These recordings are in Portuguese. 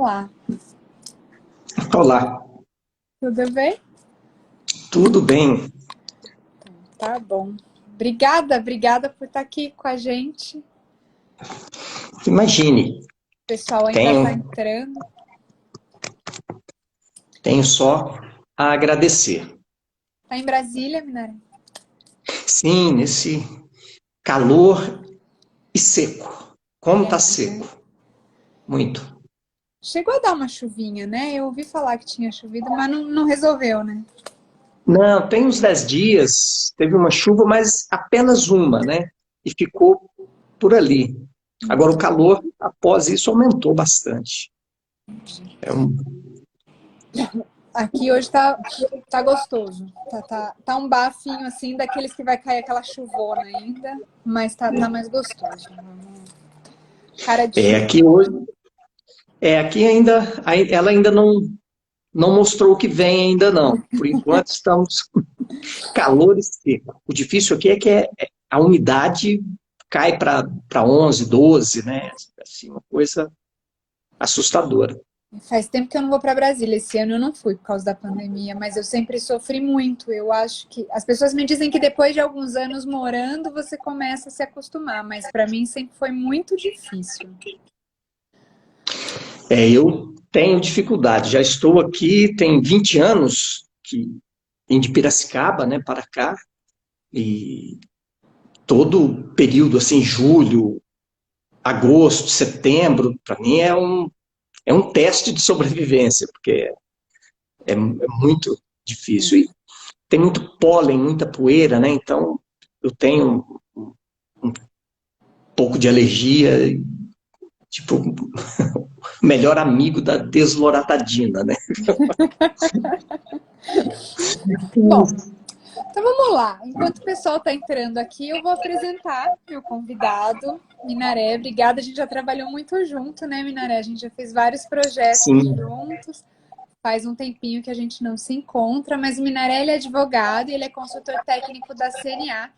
Olá, Olá, tudo bem? tudo bem? Tá bom. Obrigada por estar aqui com a gente. O Imagine, pessoal ainda está tenho, entrando. tenho só a agradecer. Tá em Brasília, Minara? Sim, nesse calor e seco. Como tá Né? seco? Muito. Chegou a dar uma chuvinha, né? Eu ouvi falar que tinha chovido, mas não resolveu, né? Não, tem uns 10 dias, teve uma chuva, mas apenas uma, né? E ficou por ali. Agora o calor, após isso, aumentou bastante. É um, Aqui hoje tá gostoso. Tá um bafinho assim, daqueles que vai cair aquela chuvona ainda, mas tá mais gostoso. Cara de é, chuva. aqui hoje, aqui ela ainda não mostrou o que vem ainda não. Por enquanto estamos calor e seco. O difícil aqui é que a umidade cai para 11, 12, né? Assim, uma coisa assustadora. Faz tempo que eu não vou para Brasília. Esse ano eu não fui por causa da pandemia, mas eu sempre sofri muito. Eu acho que as pessoas me dizem que depois de alguns anos morando você começa a se acostumar, mas para mim sempre foi muito difícil. Eu tenho dificuldade. Já estou aqui, tem 20 anos que vim de Piracicaba, né, para cá, e todo período, assim, julho, agosto, setembro, para mim é um teste de sobrevivência, porque é muito difícil. E tem muito pólen, muita poeira, né? Então eu tenho um pouco de alergia, tipo, melhor amigo da desloratadina, né? Bom, então vamos lá. Enquanto o pessoal está entrando aqui, eu vou apresentar meu convidado, Minaré. Obrigada, a gente já trabalhou muito junto, né, Minaré? A gente já fez vários projetos Sim, juntos. Faz um tempinho que a gente não se encontra, mas o Minaré ele é advogado e ele é consultor técnico da CNA,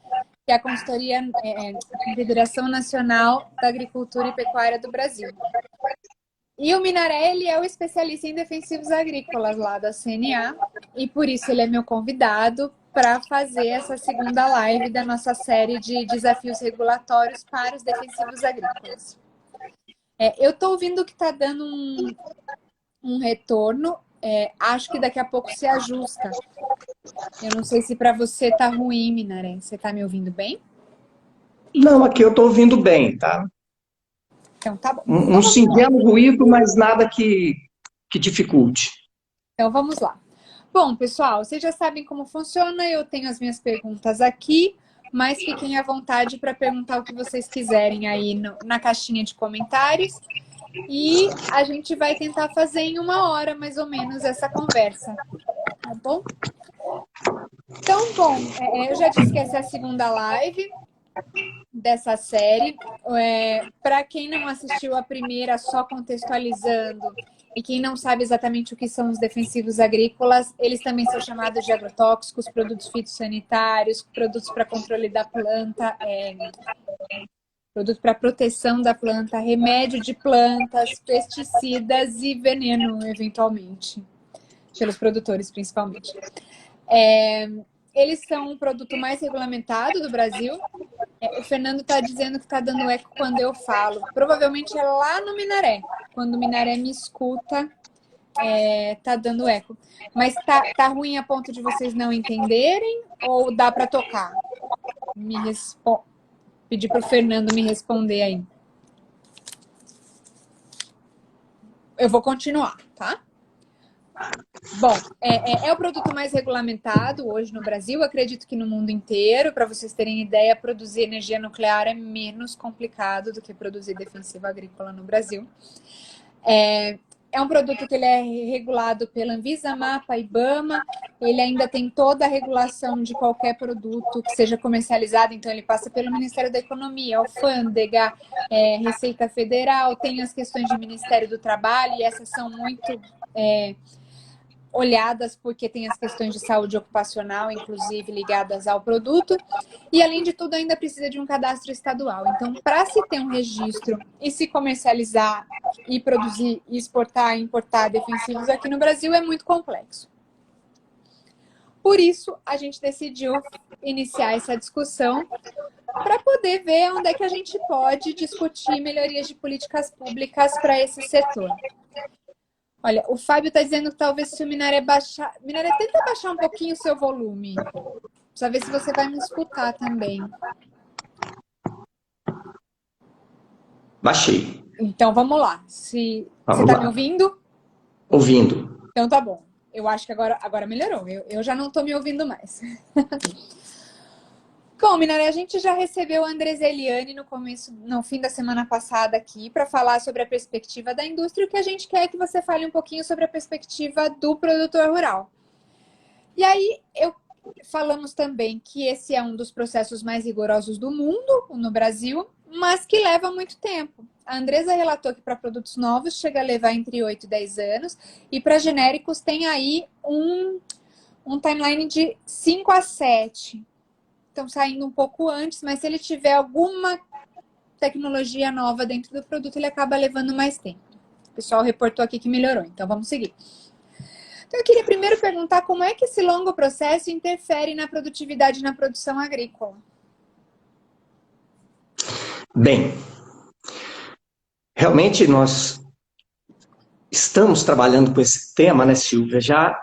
que é a consultoria, a Confederação Nacional da Agricultura e Pecuária do Brasil. E o Minaré ele é o especialista em defensivos agrícolas lá da CNA, e por isso ele é meu convidado para fazer essa segunda live da nossa série de desafios regulatórios para os defensivos agrícolas. Eu estou ouvindo que está dando um retorno. Acho que daqui a pouco se ajusta. Eu não sei se para você tá ruim, Minaré. Você tá me ouvindo bem? não, aqui eu estou ouvindo bem, tá? Então tá bom. Um Então vamos lá. singelo ruído, mas nada que dificulte. Então vamos lá. Bom, pessoal, vocês já sabem como funciona. Eu tenho as minhas perguntas aqui, mas fiquem à vontade para perguntar o que vocês quiserem aí na caixinha de comentários. E a gente vai tentar fazer em 1 hora, mais ou menos, essa conversa. Tá bom? Então, bom, eu já disse que essa é a segunda live dessa série. Para quem não assistiu a primeira, só contextualizando, e quem não sabe exatamente o que são os defensivos agrícolas, eles também são chamados de agrotóxicos, produtos fitossanitários, produtos para controle da planta, produto para proteção da planta, remédio de plantas, pesticidas e veneno, eventualmente, pelos produtores principalmente. Eles são um produto mais regulamentado do Brasil. O Fernando está dizendo que está dando eco quando eu falo. Provavelmente é lá no Minaré. Quando o Minaré me escuta, tá dando eco. Mas tá ruim a ponto de vocês não entenderem? Ou dá para tocar? Pedir para o Fernando me responder aí. Eu vou continuar, tá? Bom, é o produto mais regulamentado hoje no Brasil, acredito que no mundo inteiro. Para vocês terem ideia, produzir energia nuclear é menos complicado do que produzir defensivo agrícola no Brasil. É um produto que ele é regulado pela Anvisa, MAPA, IBAMA. Ele ainda tem toda a regulação de qualquer produto que seja comercializado, então ele passa pelo Ministério da Economia, Alfândega, Receita Federal, tem as questões de Ministério do Trabalho, e essas são muito olhadas porque tem as questões de saúde ocupacional, inclusive ligadas ao produto, e além de tudo ainda precisa de um cadastro estadual. Então, para se ter um registro e se comercializar e produzir, exportar e importar defensivos aqui no Brasil é muito complexo. Por isso, a gente decidiu iniciar essa discussão para poder ver onde é que a gente pode discutir melhorias de políticas públicas para esse setor. Olha, o Fábio está dizendo que talvez se o Minaré baixar... Minaré, tenta baixar um pouquinho o seu volume. Precisa ver se você vai me escutar também. Baixei. Então, vamos lá. Você Vamos está lá. me ouvindo? Ouvindo. Então, tá bom. Eu acho que agora melhorou. Eu já não estou me ouvindo mais. Bom, Minaré, a gente já recebeu a Andres Eliane no fim da semana passada aqui para falar sobre a perspectiva da indústria e o que a gente quer é que você fale um pouquinho sobre a perspectiva do produtor rural. E aí, falamos também que esse é um dos processos mais rigorosos do mundo, no Brasil, mas que leva muito tempo. A Andresa relatou que para produtos novos chega a levar entre 8 e 10 anos e para genéricos tem aí um timeline de 5 a 7. Estão saindo um pouco antes, mas se ele tiver alguma tecnologia nova dentro do produto, ele acaba levando mais tempo. O pessoal reportou aqui que melhorou, então vamos seguir. Então eu queria primeiro perguntar como é que esse longo processo interfere na produtividade e na produção agrícola. Bem, realmente nós estamos trabalhando com esse tema, né, Silvia, já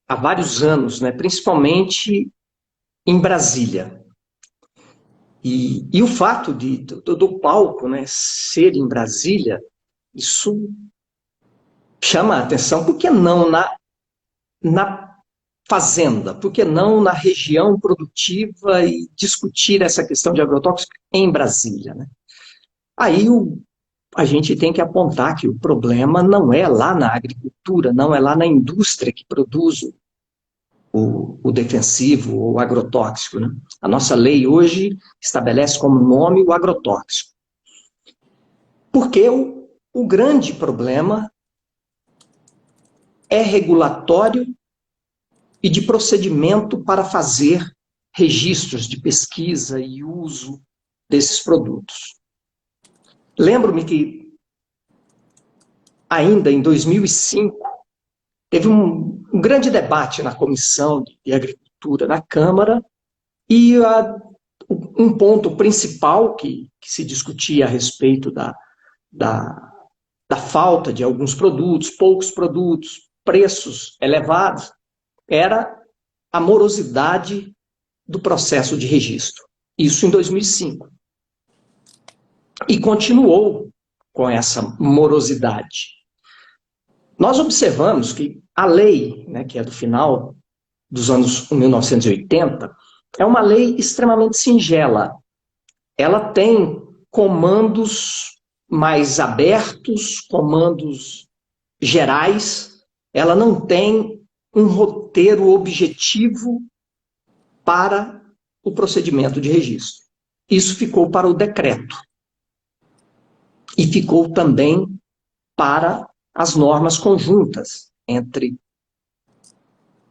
há vários anos, né, principalmente em Brasília. E o fato do palco, né, ser em Brasília, isso chama a atenção. Por que não na fazenda? Por que não na região produtiva e discutir essa questão de agrotóxico em Brasília, né? Aí a gente tem que apontar que o problema não é lá na agricultura, não é lá na indústria que produz o defensivo ou o agrotóxico, né? A nossa lei hoje estabelece como nome o agrotóxico. Porque o grande problema é regulatório e de procedimento para fazer registros de pesquisa e uso desses produtos. Lembro-me que ainda em 2005 teve um grande debate na Comissão de Agricultura da Câmara e um ponto principal que se discutia a respeito da falta de alguns produtos, poucos produtos, preços elevados, era a morosidade do processo de registro. Isso em 2005. E continuou com essa morosidade. Nós observamos que a lei, né, que é do final dos anos 1980, é uma lei extremamente singela. Ela tem comandos mais abertos, comandos gerais, ela não tem um roteiro objetivo para o procedimento de registro. Isso ficou para o decreto. E ficou também para as normas conjuntas entre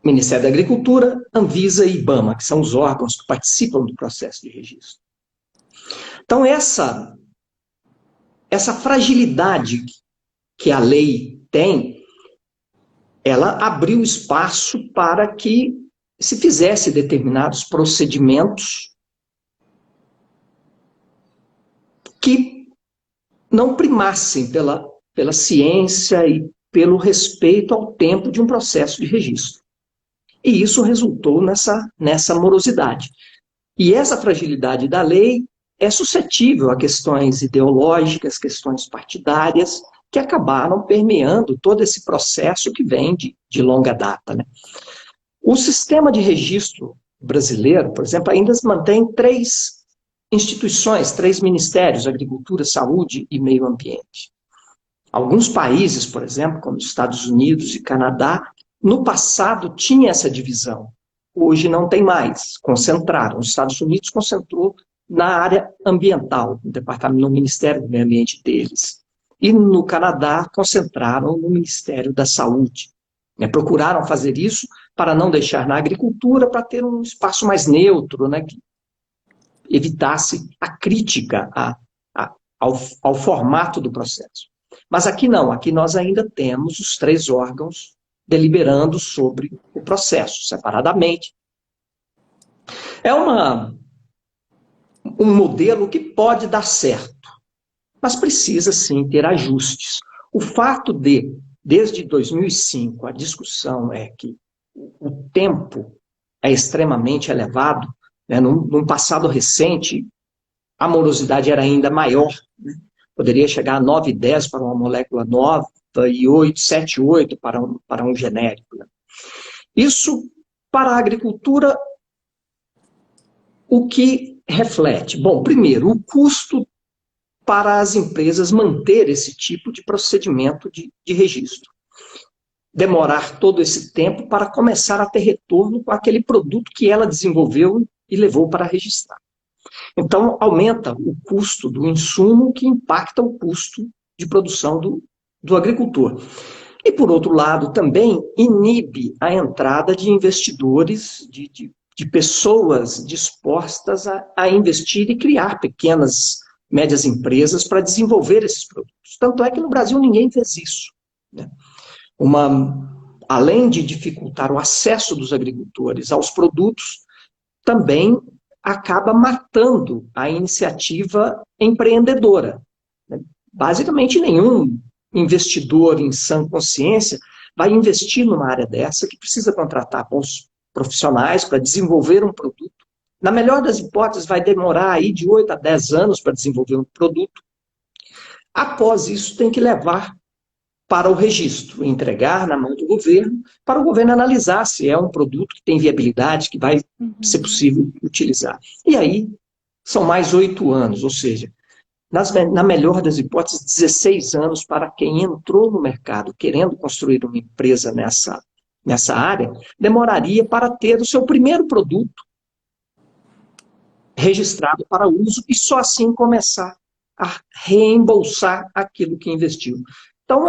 Ministério da Agricultura, Anvisa e IBAMA, que são os órgãos que participam do processo de registro. Então, essa fragilidade que a lei tem, ela abriu espaço para que se fizesse determinados procedimentos que não primassem pela ciência e pelo respeito ao tempo de um processo de registro. E isso resultou nessa morosidade. E essa fragilidade da lei é suscetível a questões ideológicas, questões partidárias, que acabaram permeando todo esse processo que vem de longa data, né? O sistema de registro brasileiro, por exemplo, ainda mantém 3 instituições, 3 ministérios: Agricultura, Saúde e Meio Ambiente. Alguns países, por exemplo, como os Estados Unidos e Canadá, no passado tinha essa divisão. Hoje não tem mais, concentraram. Os Estados Unidos concentrou na área ambiental, no Ministério do Meio Ambiente deles. E no Canadá concentraram no Ministério da Saúde. né? Procuraram fazer isso para não deixar na agricultura, para ter um espaço mais neutro, né? Que evitasse a crítica ao formato do processo. Mas aqui não, aqui nós ainda temos os 3 órgãos deliberando sobre o processo, separadamente. É um modelo que pode dar certo, mas precisa sim ter ajustes. O fato desde 2005, a discussão é que o tempo é extremamente elevado, né? Num passado recente, a morosidade era ainda maior, né? Poderia chegar a 9,10 para uma molécula nova e 8, 7, 8 para um genérico, né? Isso, para a agricultura, o que reflete? Bom, primeiro, o custo para as empresas manter esse tipo de procedimento de registro. Demorar todo esse tempo para começar a ter retorno com aquele produto que ela desenvolveu e levou para registrar. Então, aumenta o custo do insumo, que impacta o custo de produção do agricultor. E, por outro lado, também inibe a entrada de investidores, de pessoas dispostas a investir e criar pequenas, médias empresas para desenvolver esses produtos. Tanto é que no Brasil ninguém fez isso, né? Além de dificultar o acesso dos agricultores aos produtos, também acaba matando a iniciativa empreendedora, né? Basicamente, nenhum investidor em sã consciência vai investir numa área dessa, que precisa contratar bons profissionais para desenvolver um produto. Na melhor das hipóteses, vai demorar aí de 8 a 10 anos para desenvolver um produto. Após isso, tem que levar para o registro, entregar na mão do governo, para o governo analisar se é um produto que tem viabilidade, que vai ser possível utilizar. E aí, são mais 8 anos, ou seja, na melhor das hipóteses, 16 anos para quem entrou no mercado querendo construir uma empresa nessa área, demoraria para ter o seu primeiro produto registrado para uso e só assim começar a reembolsar aquilo que investiu. Então,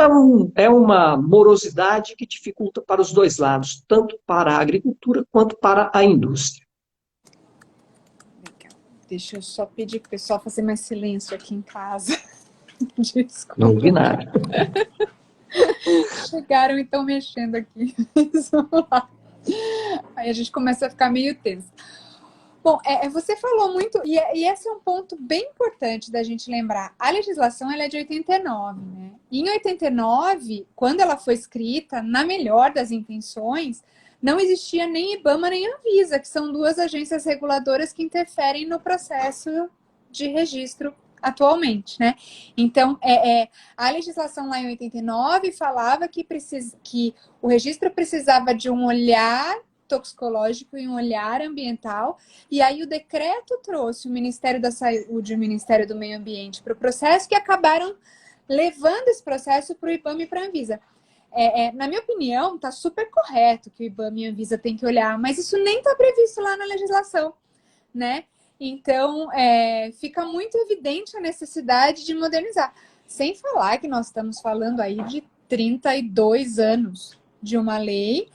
é uma morosidade que dificulta para os dois lados, tanto para a agricultura quanto para a indústria. Legal. Deixa eu só pedir para o pessoal fazer mais silêncio aqui em casa. Desculpa. Não ouvi nada. Chegaram e estão mexendo aqui. Aí a gente começa a ficar meio tenso. Bom, você falou muito, e esse é um ponto bem importante da gente lembrar. A legislação ela é de 89, né? E em 89, quando ela foi escrita, na melhor das intenções, não existia nem IBAMA nem Anvisa, que são 2 agências reguladoras que interferem no processo de registro atualmente, né? Então, a legislação lá em 89 falava que o registro precisava de um olhar toxicológico e um olhar ambiental, e aí o decreto trouxe o Ministério da Saúde e o Ministério do Meio Ambiente para o processo, que acabaram levando esse processo para o IBAMA e para a Anvisa. Na minha opinião, está super correto que o IBAMA e a Anvisa têm que olhar, mas isso nem está previsto lá na legislação, né? Então, fica muito evidente a necessidade de modernizar. Sem falar que nós estamos falando aí de 32 anos de uma lei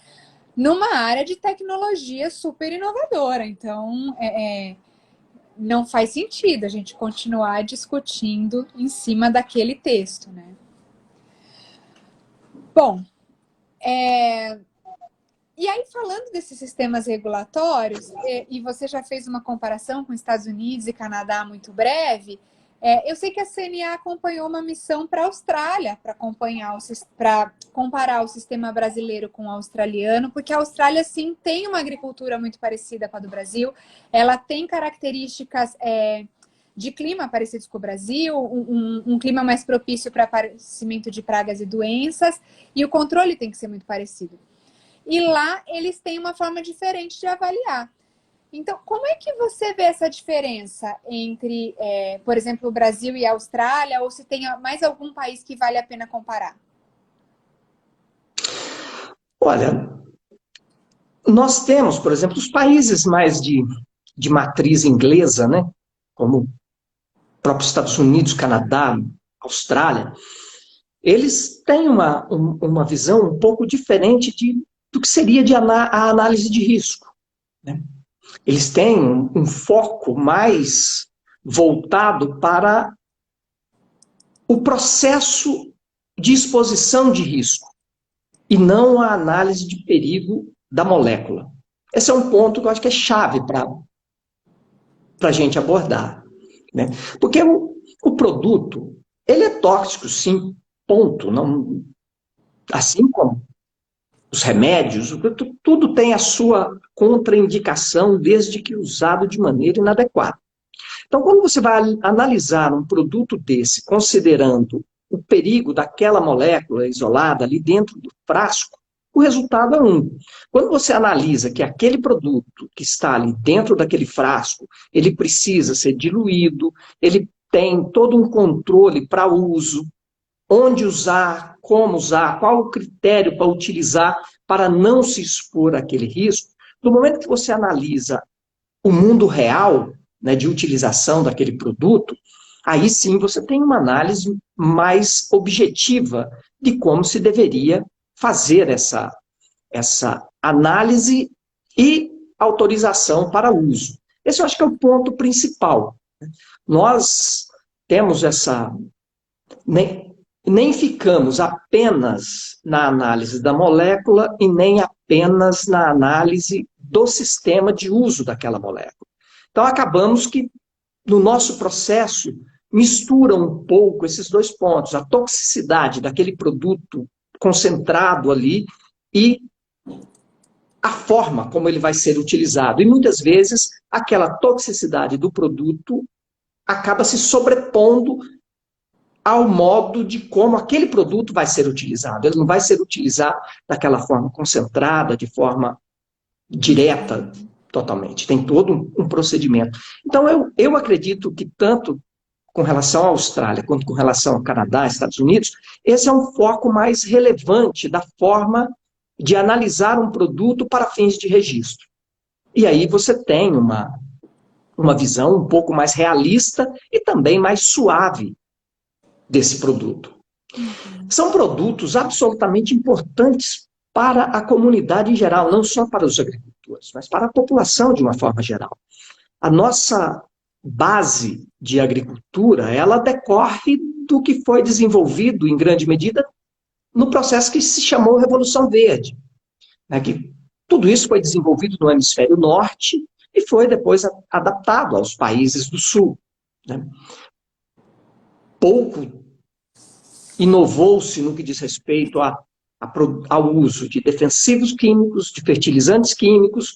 numa área de tecnologia super inovadora. Então, não faz sentido a gente continuar discutindo em cima daquele texto, né? Bom, e aí falando desses sistemas regulatórios, e você já fez uma comparação com Estados Unidos e Canadá muito breve, eu sei que a CNA acompanhou uma missão para a Austrália para comparar o sistema brasileiro com o australiano, porque a Austrália, sim, tem uma agricultura muito parecida com a do Brasil, ela tem características de clima parecidos com o Brasil, um clima mais propício para aparecimento de pragas e doenças, e o controle tem que ser muito parecido. E lá eles têm uma forma diferente de avaliar. Então, como é que você vê essa diferença entre, por exemplo, o Brasil e a Austrália, ou se tem mais algum país que vale a pena comparar? Olha, nós temos, por exemplo, os países mais de matriz inglesa, né? Como o próprio Estados Unidos, Canadá, Austrália, eles têm uma visão um pouco diferente do que seria a análise de risco, né? Eles têm um foco mais voltado para o processo de exposição de risco e não a análise de perigo da molécula. Esse é um ponto que eu acho que é chave para a gente abordar, né? Porque o produto, ele é tóxico, sim, ponto. Não, assim como os remédios, tudo tem a sua contraindicação desde que usado de maneira inadequada. Então, quando você vai analisar um produto desse, considerando o perigo daquela molécula isolada ali dentro do frasco, o resultado é um. Quando você analisa que aquele produto que está ali dentro daquele frasco, ele precisa ser diluído, ele tem todo um controle para uso, onde usar, como usar, qual o critério para utilizar para não se expor àquele risco, no momento que você analisa o mundo real, né, de utilização daquele produto, aí sim você tem uma análise mais objetiva de como se deveria fazer essa análise e autorização para uso. Esse eu acho que é o ponto principal. Nós temos nem ficamos apenas na análise da molécula e nem apenas na análise do sistema de uso daquela molécula. Então, acabamos que, no nosso processo, mistura um pouco esses dois pontos, a toxicidade daquele produto concentrado ali e a forma como ele vai ser utilizado. E, muitas vezes, aquela toxicidade do produto acaba se sobrepondo ao modo de como aquele produto vai ser utilizado. Ele não vai ser utilizado daquela forma concentrada, de forma direta, totalmente. Tem todo um procedimento. Então, eu acredito que tanto com relação à Austrália quanto com relação ao Canadá, Estados Unidos, esse é um foco mais relevante da forma de analisar um produto para fins de registro. E aí você tem uma visão um pouco mais realista e também mais suave desse produto. São produtos absolutamente importantes para a comunidade em geral, não só para os agricultores, mas para a população de uma forma geral. A nossa base de agricultura, ela decorre do que foi desenvolvido, em grande medida, no processo que se chamou Revolução Verde. Né, que tudo isso foi desenvolvido no hemisfério norte e foi depois adaptado aos países do sul. Né? Pouco inovou-se no que diz respeito ao uso de defensivos químicos, de fertilizantes químicos,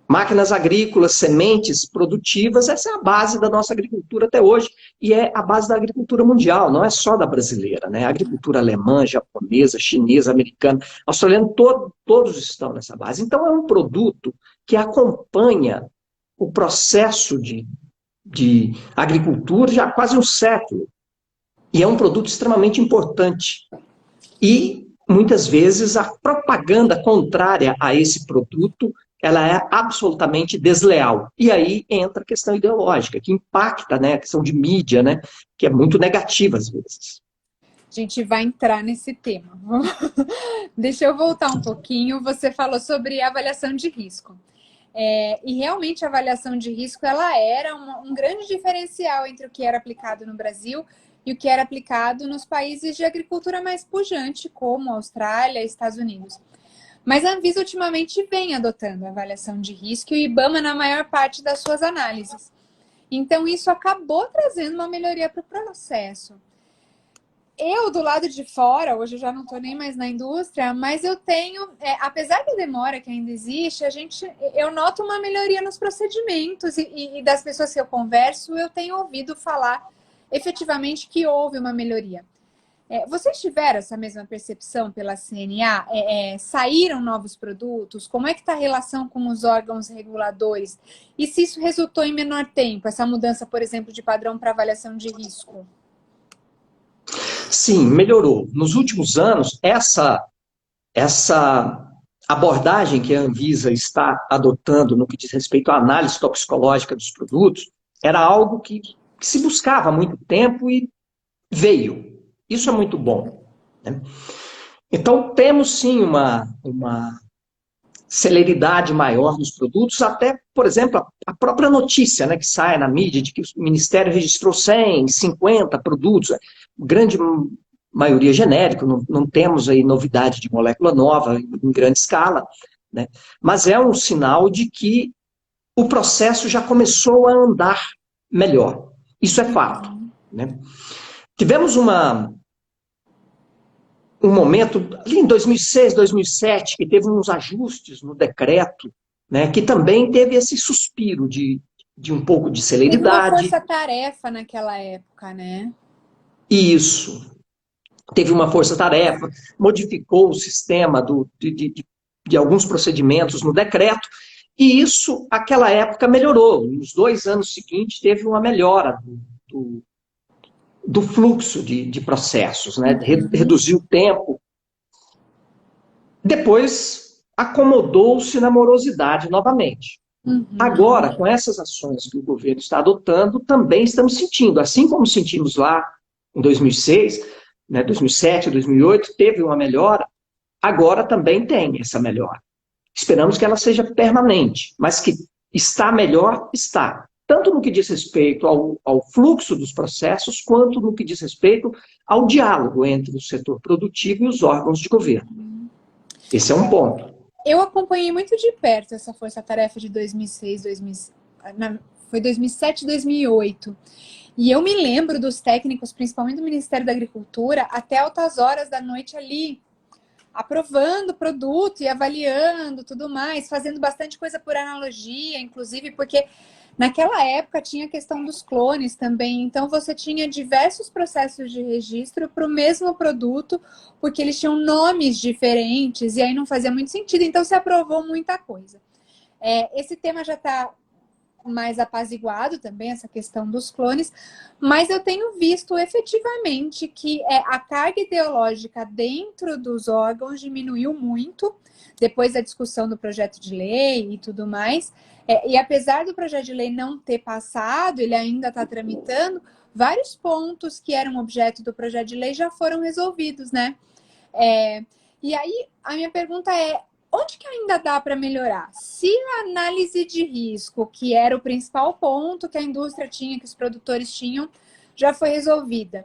máquinas agrícolas, sementes produtivas. Essa é a base da nossa agricultura até hoje e é a base da agricultura mundial, não é só da brasileira, né? A agricultura alemã, japonesa, chinesa, americana, australiana, todos estão nessa base. Então é um produto que acompanha o processo de agricultura já há quase um século. E é um produto extremamente importante. E, muitas vezes, a propaganda contrária a esse produto, ela é absolutamente desleal. E aí entra a questão ideológica, que impacta, né, a questão de mídia, né, que é muito negativa às vezes. A gente vai entrar nesse tema. Deixa eu voltar um pouquinho. Você falou sobre avaliação de risco. E realmente a avaliação de risco ela era um grande diferencial entre o que era aplicado no Brasil e o que era aplicado nos países de agricultura mais pujante, como Austrália e Estados Unidos. Mas a Anvisa ultimamente vem adotando a avaliação de risco e o IBAMA na maior parte das suas análises. Então isso acabou trazendo uma melhoria para o processo. Eu, do lado de fora, hoje eu já não estou nem mais na indústria, mas eu tenho, apesar da demora que ainda existe, eu noto uma melhoria nos procedimentos e das pessoas que eu converso, eu tenho ouvido falar efetivamente que houve uma melhoria. Vocês tiveram essa mesma percepção pela CNA? Saíram novos produtos? Como é que está a relação com os órgãos reguladores? E se isso resultou em menor tempo, essa mudança, por exemplo, de padrão para avaliação de risco? Sim, melhorou. Nos últimos anos, essa abordagem que a Anvisa está adotando no que diz respeito à análise toxicológica dos produtos era algo que se buscava há muito tempo e veio. Isso é muito bom, né? Então, temos sim uma celeridade maior nos produtos, até, por exemplo, a própria notícia, né, que sai na mídia de que o Ministério registrou 150 produtos, grande maioria genérico, não temos aí novidade de molécula nova em grande escala, né, mas é um sinal de que o processo já começou a andar melhor. Isso é fato, né? Tivemos um momento, ali em 2006, 2007, que teve uns ajustes no decreto, né, que também teve esse suspiro de um pouco de Teve uma celeridade. força-tarefa naquela época, né? Isso. Teve uma força-tarefa, modificou o sistema de alguns procedimentos no decreto, e isso, aquela época, melhorou. Nos 2 anos seguintes, teve uma melhora do fluxo de processos, né? Reduziu o tempo. Depois, acomodou-se na morosidade novamente. Agora, com essas ações que o governo está adotando, também estamos sentindo, assim como sentimos lá em 2006, né, 2007, 2008, teve uma melhora, agora também tem essa melhora. Esperamos que ela seja permanente, mas que está melhor, está. Tanto no que diz respeito ao fluxo dos processos, quanto no que diz respeito ao diálogo entre o setor produtivo e os órgãos de governo. Esse é um ponto. Eu acompanhei muito de perto essa força-tarefa de 2006, foi 2007, 2008. E eu me lembro dos técnicos, principalmente do Ministério da Agricultura, até altas horas da noite ali, aprovando o produto e avaliando tudo mais, fazendo bastante coisa por analogia, inclusive porque naquela época tinha a questão dos clones também, então você tinha diversos processos de registro para o mesmo produto, porque eles tinham nomes diferentes e aí não fazia muito sentido, então se aprovou muita coisa. Esse tema já está mais apaziguado também, essa questão dos clones, mas eu tenho visto efetivamente que a carga ideológica dentro dos órgãos diminuiu muito depois da discussão do projeto de lei e tudo mais, e apesar do projeto de lei não ter passado, ele ainda está tramitando, vários pontos que eram objeto do projeto de lei já foram resolvidos, né? E aí, a minha pergunta é, onde que ainda dá para melhorar? Se a análise de risco, que era o principal ponto que a indústria tinha, que os produtores tinham, já foi resolvida.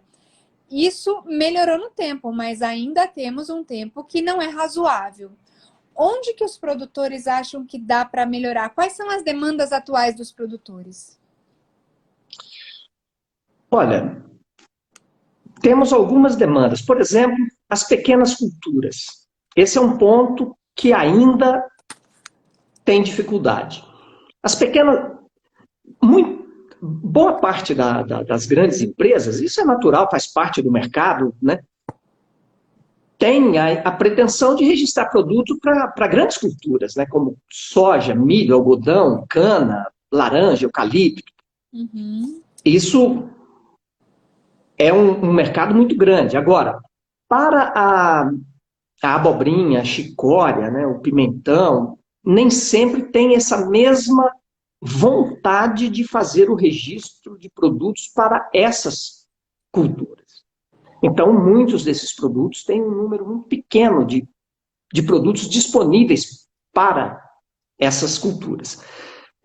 Isso melhorou no tempo, mas ainda temos um tempo que não é razoável. Onde que os produtores acham que dá para melhorar? Quais são as demandas atuais dos produtores? Olha, temos algumas demandas. Por exemplo, as pequenas culturas. Esse é um ponto que ainda tem dificuldade. As pequenas, boa parte das grandes empresas, isso é natural, faz parte do mercado, né? Tem a pretensão de registrar produto para grandes culturas, né? Como soja, milho, algodão, cana, laranja, eucalipto. Isso é um mercado muito grande. Agora, para a abobrinha, a chicória, né, o pimentão, nem sempre tem essa mesma vontade de fazer o registro de produtos para essas culturas. Então, muitos desses produtos têm um número muito pequeno de produtos disponíveis para essas culturas.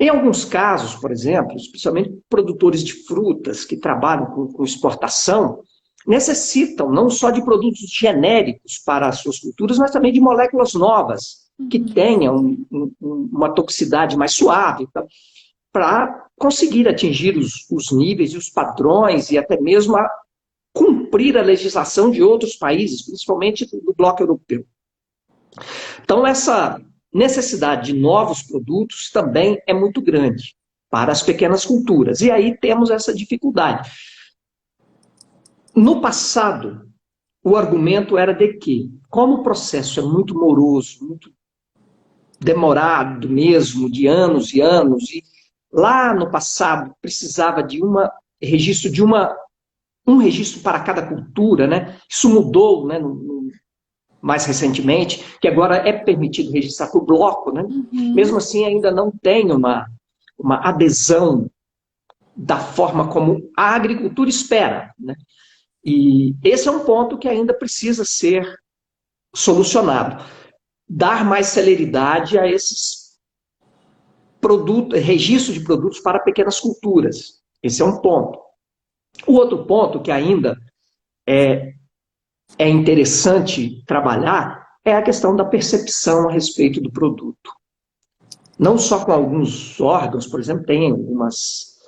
Em alguns casos, por exemplo, especialmente produtores de frutas que trabalham com exportação, necessitam não só de produtos genéricos para as suas culturas, mas também de moléculas novas, que tenham uma toxicidade mais suave, para conseguir atingir os níveis e os padrões e até mesmo cumprir a legislação de outros países, principalmente do bloco europeu. Então, essa necessidade de novos produtos também é muito grande para as pequenas culturas. E aí temos essa dificuldade. No passado, o argumento era de que, como o processo é muito moroso, muito demorado mesmo, de anos e anos, e lá no passado precisava de um registro para cada cultura, né? Isso mudou, né, mais recentemente, que agora é permitido registrar por bloco, né? Mesmo assim, ainda não tem uma adesão da forma como a agricultura espera, né? E esse é um ponto que ainda precisa ser solucionado. Dar mais celeridade a esses registros de produtos para pequenas culturas. Esse é um ponto. O outro ponto que ainda é interessante trabalhar é a questão da percepção a respeito do produto. Não só com alguns órgãos, por exemplo, tem algumas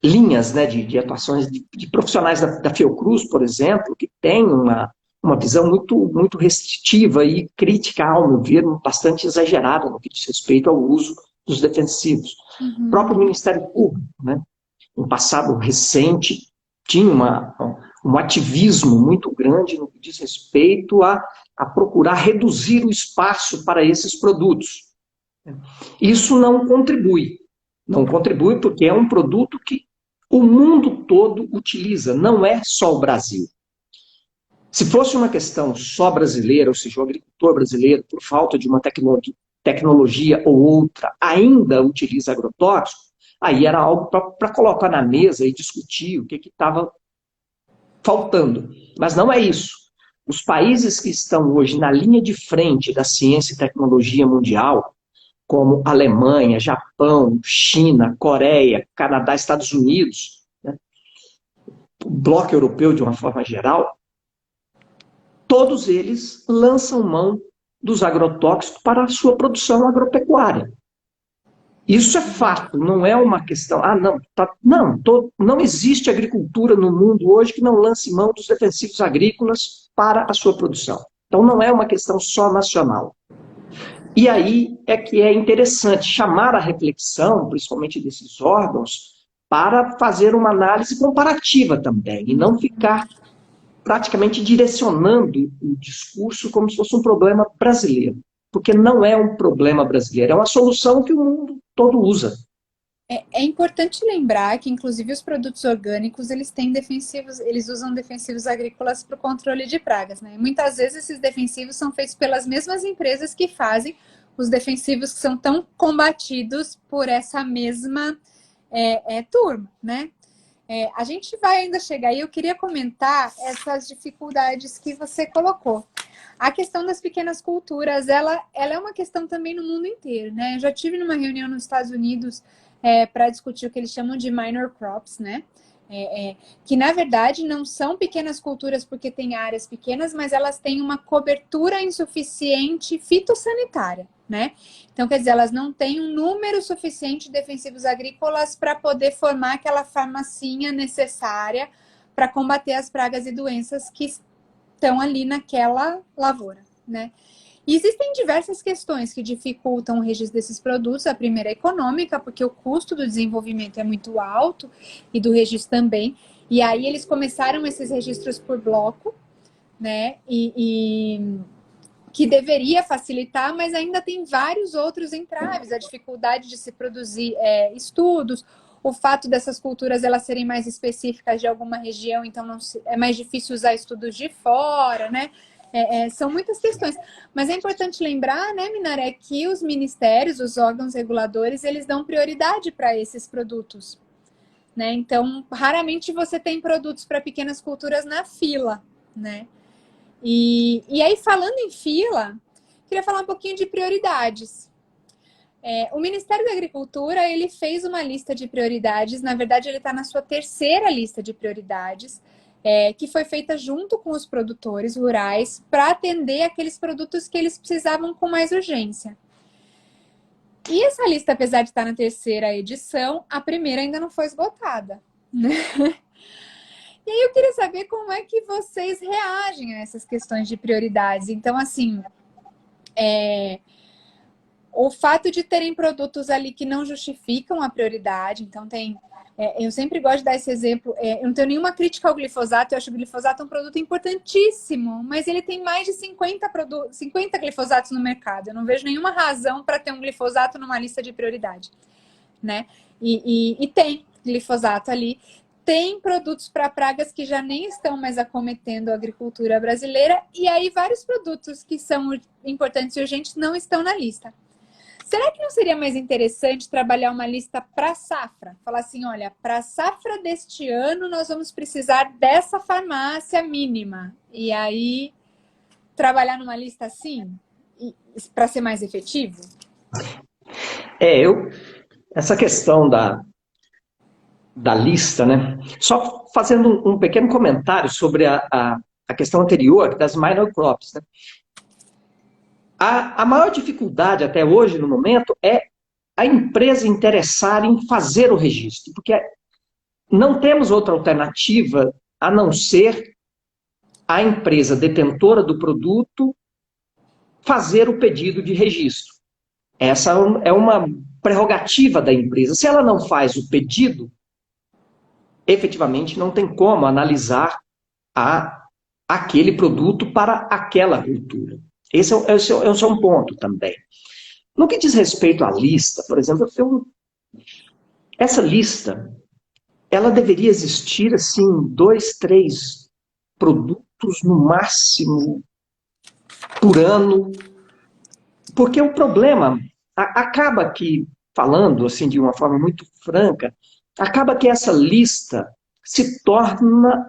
linhas, né, de atuações de profissionais da Fiocruz, por exemplo, que tem uma visão muito restritiva e crítica, ao meu ver, bastante exagerada no que diz respeito ao uso dos defensivos. O próprio Ministério Público, né, no passado recente, tinha um ativismo muito grande no que diz respeito a procurar reduzir o espaço para esses produtos. Isso não contribui. Não contribui porque é um produto que o mundo todo utiliza, não é só o Brasil. Se fosse uma questão só brasileira, ou seja, o agricultor brasileiro, por falta de uma tecnologia ou outra, ainda utiliza agrotóxico, aí era algo para colocar na mesa e discutir o que estava faltando. Mas não é isso. Os países que estão hoje na linha de frente da ciência e tecnologia mundial, como Alemanha, Japão, China, Coreia, Canadá, Estados Unidos, né, o bloco europeu de uma forma geral, todos eles lançam mão dos agrotóxicos para a sua produção agropecuária. Isso é fato, não é uma questão. Não existe agricultura no mundo hoje que não lance mão dos defensivos agrícolas para a sua produção. Então não é uma questão só nacional. E aí é que é interessante chamar a reflexão, principalmente desses órgãos, para fazer uma análise comparativa também, e não ficar praticamente direcionando o discurso como se fosse um problema brasileiro. Porque não é um problema brasileiro, é uma solução que o mundo todo usa. É importante lembrar que, inclusive, os produtos orgânicos, eles têm defensivos, eles usam defensivos agrícolas para o controle de pragas, né? Muitas vezes esses defensivos são feitos pelas mesmas empresas que fazem os defensivos que são tão combatidos por essa mesma turma, né? A gente vai ainda chegar aí, eu queria comentar essas dificuldades que você colocou. A questão das pequenas culturas, ela é uma questão também no mundo inteiro, né? Eu já tive numa reunião nos Estados Unidos para discutir o que eles chamam de minor crops, né? Que na verdade não são pequenas culturas porque têm áreas pequenas, mas elas têm uma cobertura insuficiente fitossanitária, né? Então, quer dizer, elas não têm um número suficiente de defensivos agrícolas para poder formar aquela farmacinha necessária para combater as pragas e doenças que estão ali naquela lavoura, né? E existem diversas questões que dificultam o registro desses produtos. A primeira é econômica, porque o custo do desenvolvimento é muito alto e do registro também. E aí eles começaram esses registros por bloco, né? E que deveria facilitar, mas ainda tem vários outros entraves. A dificuldade de se produzir estudos, o fato dessas culturas elas serem mais específicas de alguma região, então é mais difícil usar estudos de fora, né? São muitas questões. Mas é importante lembrar, né, Minaré, que os ministérios, os órgãos reguladores, eles dão prioridade para esses produtos, né? Então, raramente você tem produtos para pequenas culturas na fila, né? E aí, falando em fila, queria falar um pouquinho de prioridades. O Ministério da Agricultura, ele fez uma lista de prioridades, na verdade ele está na sua terceira lista de prioridades, que foi feita junto com os produtores rurais para atender aqueles produtos que eles precisavam com mais urgência. E essa lista, apesar de estar na terceira edição, a primeira ainda não foi esgotada, né? E aí eu queria saber como é que vocês reagem a essas questões de prioridades. Então, assim, o fato de terem produtos ali que não justificam a prioridade, então eu sempre gosto de dar esse exemplo, eu não tenho nenhuma crítica ao glifosato, eu acho que o glifosato é um produto importantíssimo, mas ele tem mais de 50 glifosatos no mercado, eu não vejo nenhuma razão para ter um glifosato numa lista de prioridade, né? E tem glifosato ali, tem produtos para pragas que já nem estão mais acometendo a agricultura brasileira, e aí vários produtos que são importantes e urgentes não estão na lista. Será que não seria mais interessante trabalhar uma lista para safra? Falar assim, olha, para a safra deste ano nós vamos precisar dessa farmácia mínima. E aí trabalhar numa lista assim, para ser mais efetivo? Essa questão da lista, né? Só fazendo um pequeno comentário sobre a questão anterior das minor crops, né? A maior dificuldade até hoje, no momento, é a empresa interessar em fazer o registro, porque não temos outra alternativa a não ser a empresa detentora do produto fazer o pedido de registro. Essa é uma prerrogativa da empresa. Se ela não faz o pedido, efetivamente não tem como analisar aquele produto para aquela cultura. Esse é um ponto também. No que diz respeito à lista, por exemplo, essa lista, ela deveria existir, assim, 2, 3 produtos no máximo por ano, porque o problema acaba que, falando assim de uma forma muito franca, acaba que essa lista se torna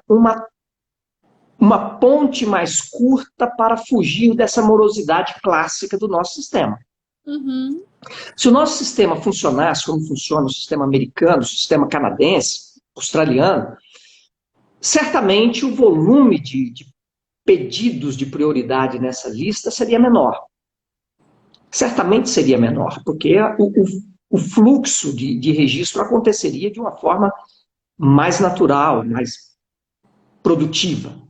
uma ponte mais curta para fugir dessa morosidade clássica do nosso sistema. Uhum. Se o nosso sistema funcionasse como funciona o sistema americano, o sistema canadense, australiano, certamente o volume de pedidos de prioridade nessa lista seria menor. Certamente seria menor, porque o fluxo de registro aconteceria de uma forma mais natural, mais produtiva.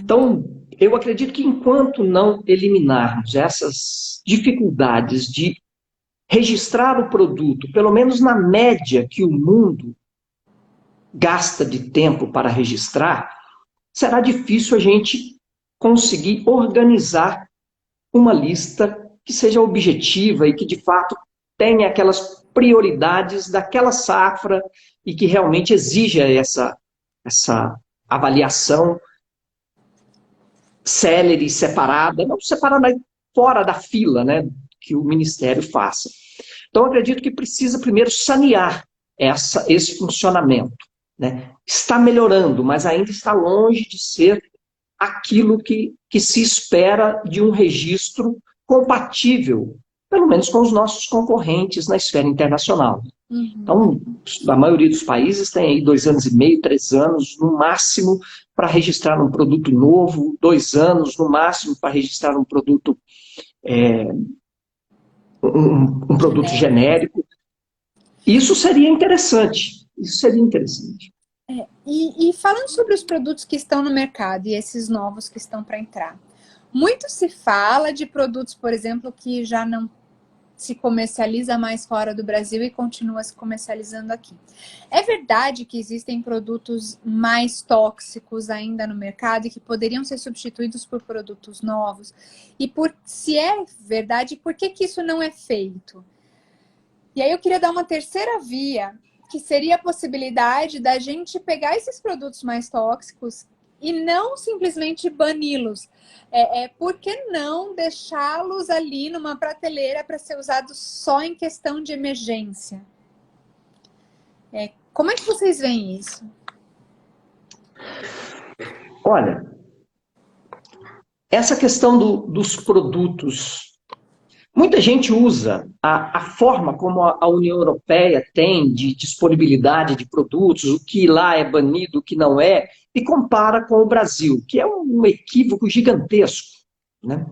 Então, eu acredito que enquanto não eliminarmos essas dificuldades de registrar o produto, pelo menos na média que o mundo gasta de tempo para registrar, será difícil a gente conseguir organizar uma lista que seja objetiva e que, de fato, tenha aquelas prioridades daquela safra e que realmente exija essa avaliação célere, separada, não separada fora da fila, né, que o Ministério faça. Então, eu acredito que precisa primeiro sanear esse funcionamento. Né? Está melhorando, mas ainda está longe de ser aquilo que se espera de um registro compatível, pelo menos com os nossos concorrentes na esfera internacional. Então, a maioria dos países tem aí 2 anos e meio, 3 anos, no máximo, para registrar um produto novo, 2 anos, no máximo, para registrar um produto, um produto genérico. Isso seria interessante. Isso seria interessante. E falando sobre os produtos que estão no mercado e esses novos que estão para entrar, muito se fala de produtos, por exemplo, que já não se comercializa mais fora do Brasil e continua se comercializando aqui. É verdade que existem produtos mais tóxicos ainda no mercado e que poderiam ser substituídos por produtos novos? E se é verdade, por que isso não é feito? E aí eu queria dar uma terceira via, que seria a possibilidade da gente pegar esses produtos mais tóxicos e não simplesmente bani-los. Por que não deixá-los ali numa prateleira para ser usados só em questão de emergência? Como é que vocês veem isso? Olha, essa questão dos produtos, muita gente usa a forma como a União Europeia tem de disponibilidade de produtos, o que lá é banido, o que não é, e compara com o Brasil, que é um equívoco gigantesco. Né?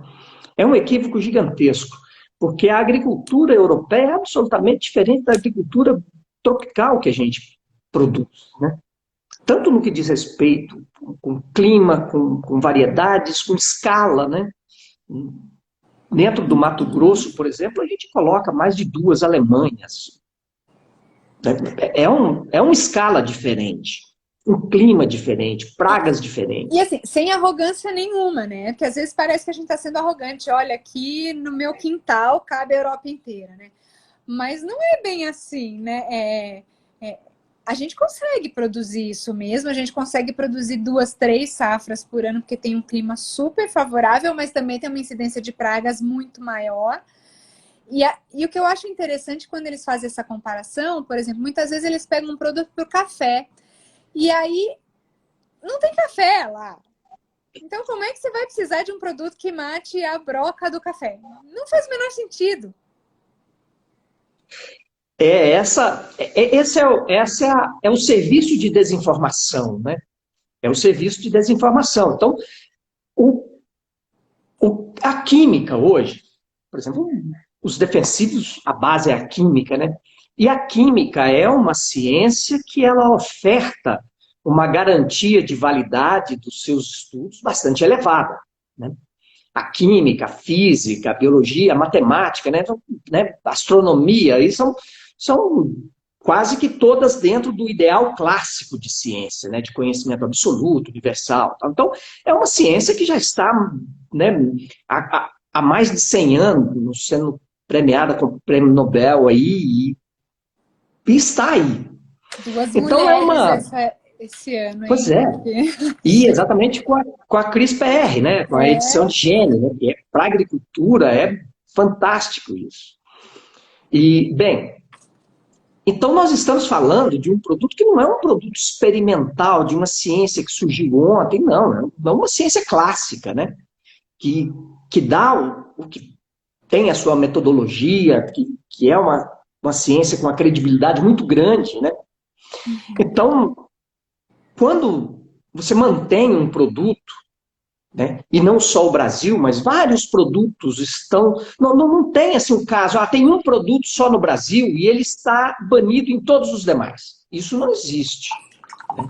É um equívoco gigantesco, porque a agricultura europeia é absolutamente diferente da agricultura tropical que a gente produz. Né? Tanto no que diz respeito com clima, com variedades, com escala, né? Dentro do Mato Grosso, por exemplo, a gente coloca mais de 2 Alemanhas. É uma escala diferente, um clima diferente, pragas diferentes. E assim, sem arrogância nenhuma, né? Porque às vezes parece que a gente está sendo arrogante. Olha, aqui no meu quintal cabe a Europa inteira, né? Mas não é bem assim, né? A gente consegue produzir isso mesmo, a gente consegue produzir 2, 3 safras por ano, porque tem um clima super favorável, mas também tem uma incidência de pragas muito maior. E o que eu acho interessante quando eles fazem essa comparação, por exemplo, muitas vezes eles pegam um produto para o café, e aí não tem café lá. Então, como é que você vai precisar de um produto que mate a broca do café? Não faz o menor sentido. É o serviço de desinformação, né? É o serviço de desinformação. Então, o, a química hoje, por exemplo, os defensivos, a base é a química, né? E a química é uma ciência que ela oferta uma garantia de validade dos seus estudos bastante elevada, né? A química, a física, a biologia, a matemática, né, a astronomia, e são quase que todas dentro do ideal clássico de ciência, né, de conhecimento absoluto, universal. Então, é uma ciência que já está, né, há mais de 100 anos sendo premiada com o prêmio Nobel aí, e está aí. Duas Então, é mulheres uma... esse ano, Pois hein? é. Porque... E exatamente com a CRISPR, né? Com a edição de gene, né? Que para a agricultura é fantástico isso. E, bem, então nós estamos falando de um produto que não é um produto experimental, de uma ciência que surgiu ontem, não. É uma ciência clássica, né? Que dá o que tem a sua metodologia, que é uma ciência com uma credibilidade muito grande, né? Então, quando você mantém um produto, né? E não só o Brasil, mas vários produtos estão... Não tem assim um caso, tem um produto só no Brasil e ele está banido em todos os demais. Isso não existe. Né?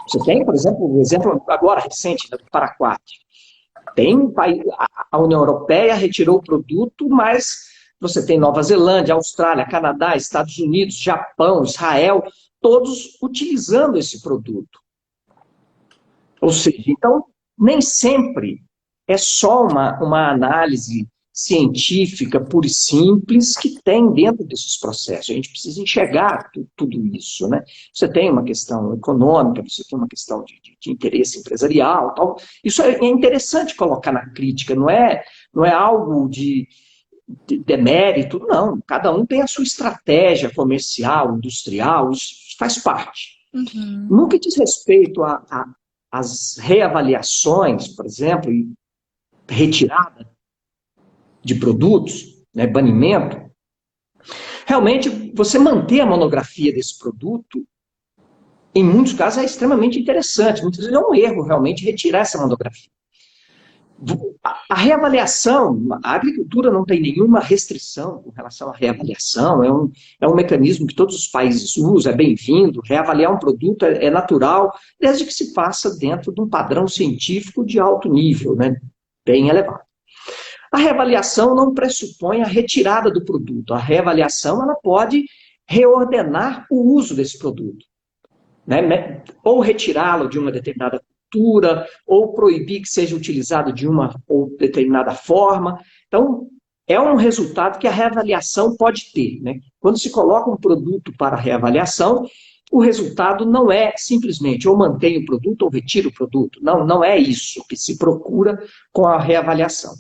Você tem, por exemplo, um exemplo agora recente, né, do Paraquat. A União Europeia retirou o produto, mas você tem Nova Zelândia, Austrália, Canadá, Estados Unidos, Japão, Israel, todos utilizando esse produto. Ou seja, então, nem sempre é só uma análise científica pura e simples que tem dentro desses processos. A gente precisa enxergar tudo isso, né? Você tem uma questão econômica, você tem uma questão de interesse empresarial, tal. Isso é interessante colocar na crítica, não é algo de demérito, não. Cada um tem a sua estratégia comercial, industrial, isso faz parte. Uhum. No que diz respeito às reavaliações, por exemplo, e retirada de produtos, né, banimento, realmente você manter a monografia desse produto, em muitos casos é extremamente interessante. Muitas vezes é um erro realmente retirar essa monografia. A reavaliação, a agricultura não tem nenhuma restrição com relação à reavaliação, é um mecanismo que todos os países usam, é bem-vindo, reavaliar um produto é natural, desde que se faça dentro de um padrão científico de alto nível, né, bem elevado. A reavaliação não pressupõe a retirada do produto, a reavaliação ela pode reordenar o uso desse produto, né, ou retirá-lo de uma determinada ou proibir que seja utilizado de uma ou determinada forma. Então, é um resultado que a reavaliação pode ter, né? Quando se coloca um produto para reavaliação, o resultado não é simplesmente ou mantém o produto ou retira o produto. Não é isso que se procura com a reavaliação.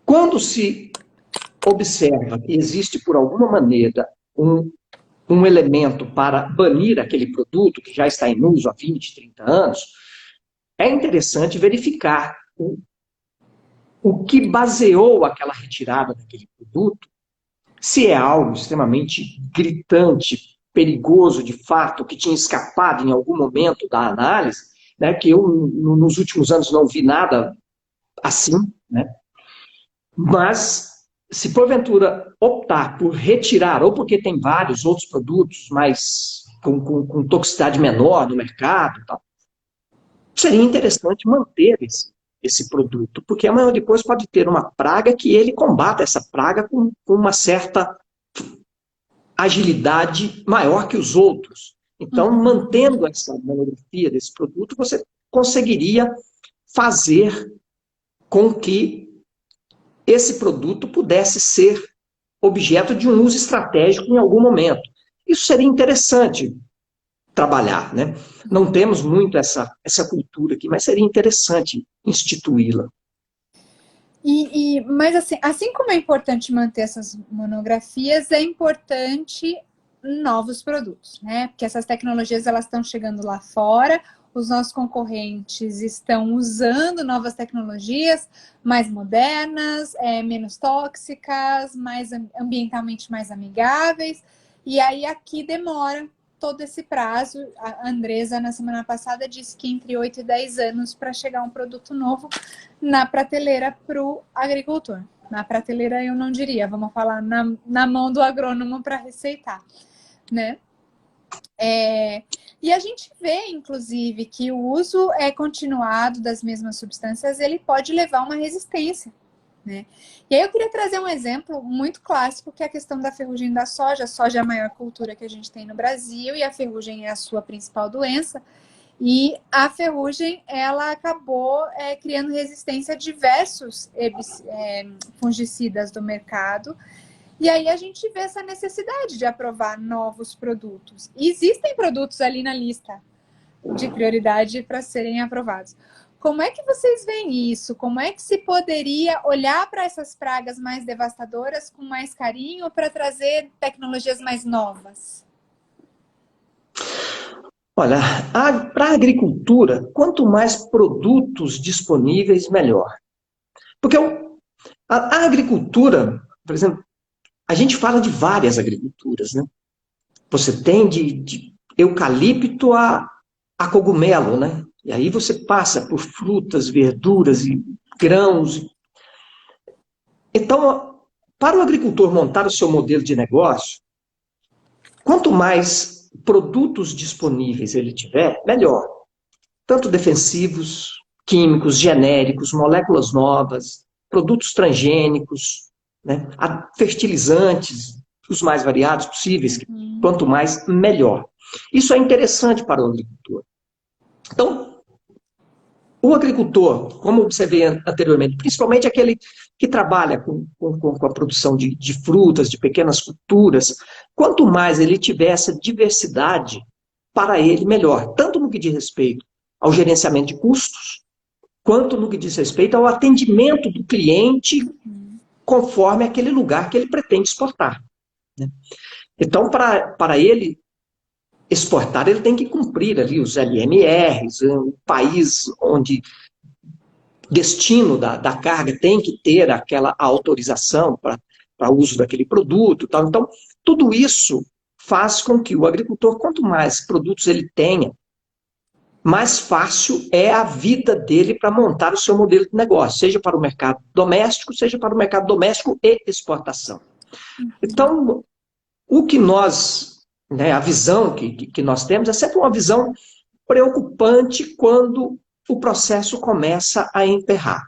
Quando se observa que existe, por alguma maneira, um elemento para banir aquele produto que já está em uso há 20, 30 anos, é interessante verificar o que baseou aquela retirada daquele produto, se é algo extremamente gritante, perigoso de fato, que tinha escapado em algum momento da análise, né, que eu nos últimos anos não vi nada assim, né? Mas se porventura optar por retirar, ou porque tem vários outros produtos mais com toxicidade menor no mercado, tal, seria interessante manter esse produto, porque amanhã ou depois pode ter uma praga que ele combata essa praga com uma certa agilidade maior que os outros. Então, mantendo essa monografia desse produto, você conseguiria fazer com que esse produto pudesse ser objeto de um uso estratégico em algum momento. Isso seria interessante trabalhar, né? Não temos muito essa cultura aqui, mas seria interessante instituí-la. Mas assim como é importante manter essas monografias, é importante novos produtos, né? Porque essas tecnologias elas estão chegando lá fora, os nossos concorrentes estão usando novas tecnologias mais modernas, menos tóxicas, mais ambientalmente mais amigáveis, e aí aqui demora todo esse prazo. A Andresa, na semana passada, disse que entre 8 e 10 anos para chegar um produto novo na prateleira para o agricultor. Na prateleira eu não diria, vamos falar na mão do agrônomo para receitar, né? E a gente vê, inclusive, que o uso continuado das mesmas substâncias, ele pode levar a uma resistência, né? E aí eu queria trazer um exemplo muito clássico, que é a questão da ferrugem da soja. A soja é a maior cultura que a gente tem no Brasil e a ferrugem é a sua principal doença. E a ferrugem, ela acabou criando resistência a diversos fungicidas do mercado. E aí a gente vê essa necessidade de aprovar novos produtos. E existem produtos ali na lista de prioridade para serem aprovados. Como é que vocês veem isso? Como é que se poderia olhar para essas pragas mais devastadoras com mais carinho para trazer tecnologias mais novas? Olha, para a agricultura, quanto mais produtos disponíveis, melhor. Porque a agricultura, por exemplo, a gente fala de várias agriculturas, né? Você tem de eucalipto a cogumelo, né? E aí você passa por frutas, verduras e grãos. Então, para o agricultor montar o seu modelo de negócio, quanto mais produtos disponíveis ele tiver, melhor. Tanto defensivos, químicos, genéricos, moléculas novas, produtos transgênicos, né? Fertilizantes, os mais variados possíveis, quanto mais, melhor. Isso é interessante para o agricultor. Então, o agricultor, como observei anteriormente, principalmente aquele que trabalha com a produção de frutas, de pequenas culturas, quanto mais ele tiver essa diversidade, para ele, melhor. Tanto no que diz respeito ao gerenciamento de custos, quanto no que diz respeito ao atendimento do cliente conforme aquele lugar que ele pretende exportar. Então, para ele exportar, ele tem que cumprir ali os LMRs, o país onde destino da carga tem que ter aquela autorização para uso daquele produto. Tal. Então, tudo isso faz com que o agricultor, quanto mais produtos ele tenha, mais fácil é a vida dele para montar o seu modelo de negócio, seja para o mercado doméstico, seja para o mercado doméstico e exportação. Então, o que nós, né, a visão que nós temos é sempre uma visão preocupante quando o processo começa a emperrar.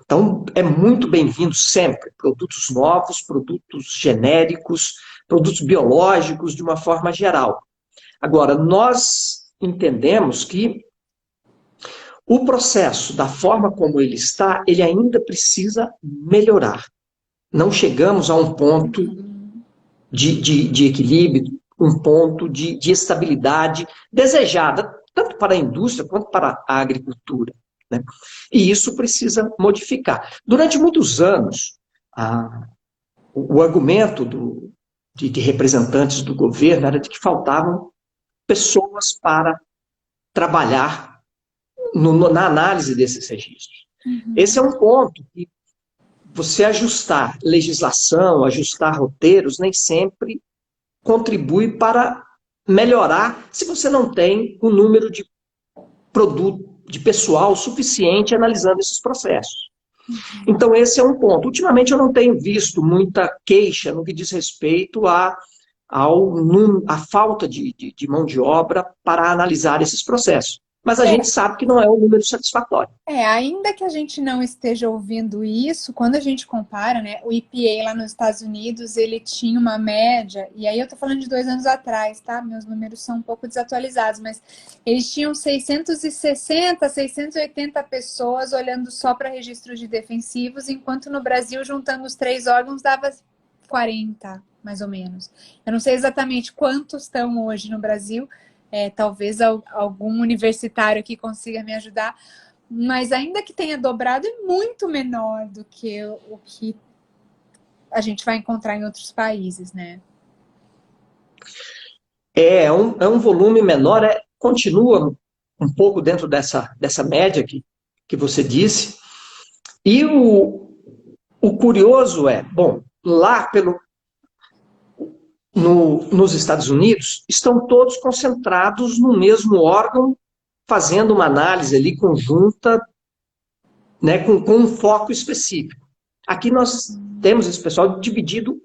Então, é muito bem-vindo sempre produtos novos, produtos genéricos, produtos biológicos de uma forma geral. Agora, nós entendemos que o processo, da forma como ele está, ele ainda precisa melhorar. Não chegamos a um ponto de equilíbrio, um ponto de estabilidade desejada, tanto para a indústria quanto para a agricultura. Né? E isso precisa modificar. Durante muitos anos, o argumento de representantes do governo era de que faltavam pessoas para trabalhar na análise desses registros. Esse é um ponto que você ajustar legislação, ajustar roteiros, nem sempre contribui para melhorar se você não tem o número de pessoal suficiente analisando esses processos. Então, esse é um ponto. Ultimamente, eu não tenho visto muita queixa no que diz respeito à falta de mão de obra para analisar esses processos. Mas a gente sabe que não é um número satisfatório. Ainda que a gente não esteja ouvindo isso, quando a gente compara, né, o EPA lá nos Estados Unidos, ele tinha uma média, e aí eu tô falando de 2 anos atrás, tá? Meus números são um pouco desatualizados, mas eles tinham 660, 680 pessoas olhando só para registros de defensivos, enquanto no Brasil, juntando os 3 órgãos, dava 40, mais ou menos. Eu não sei exatamente quantos estão hoje no Brasil, talvez algum universitário aqui consiga me ajudar, mas ainda que tenha dobrado, é muito menor do que o que a gente vai encontrar em outros países, né? É um volume menor, continua um pouco dentro dessa média que você disse. E o curioso bom, lá nos Estados Unidos, estão todos concentrados no mesmo órgão, fazendo uma análise ali conjunta, né, com um foco específico. Aqui nós temos esse pessoal dividido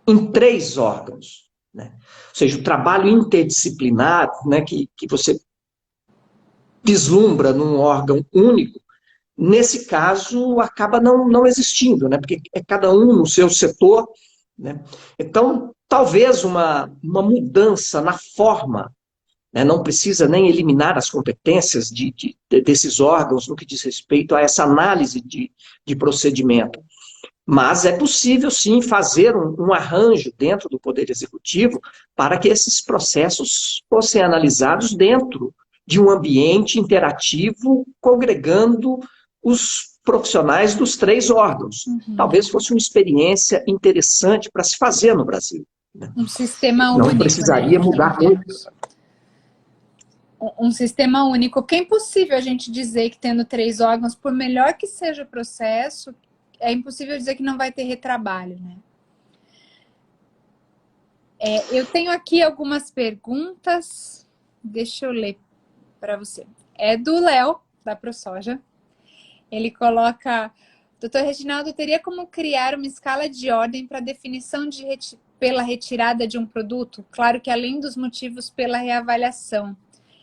em 3 órgãos, né? Ou seja, o trabalho interdisciplinar, né, que você vislumbra num órgão único, nesse caso acaba não existindo, né? Porque é cada um no seu setor, né? Então, talvez uma mudança na forma, né? Não precisa nem eliminar as competências desses órgãos no que diz respeito a essa análise de procedimento. Mas é possível, sim, fazer um arranjo dentro do Poder Executivo para que esses processos fossem analisados dentro de um ambiente interativo, congregando os profissionais dos 3 órgãos. Talvez fosse uma experiência interessante para se fazer no Brasil, né? Um sistema Não único, precisaria né? mudar muito. Um sistema único, porque é impossível a gente dizer que tendo 3 órgãos, por melhor que seja o processo, é impossível dizer que não vai ter retrabalho, né? Eu tenho aqui algumas perguntas, deixa eu ler para você. É do Léo, da ProSoja. Ele coloca: Doutor Reginaldo, teria como criar uma escala de ordem para definição pela retirada de um produto? Claro que além dos motivos pela reavaliação.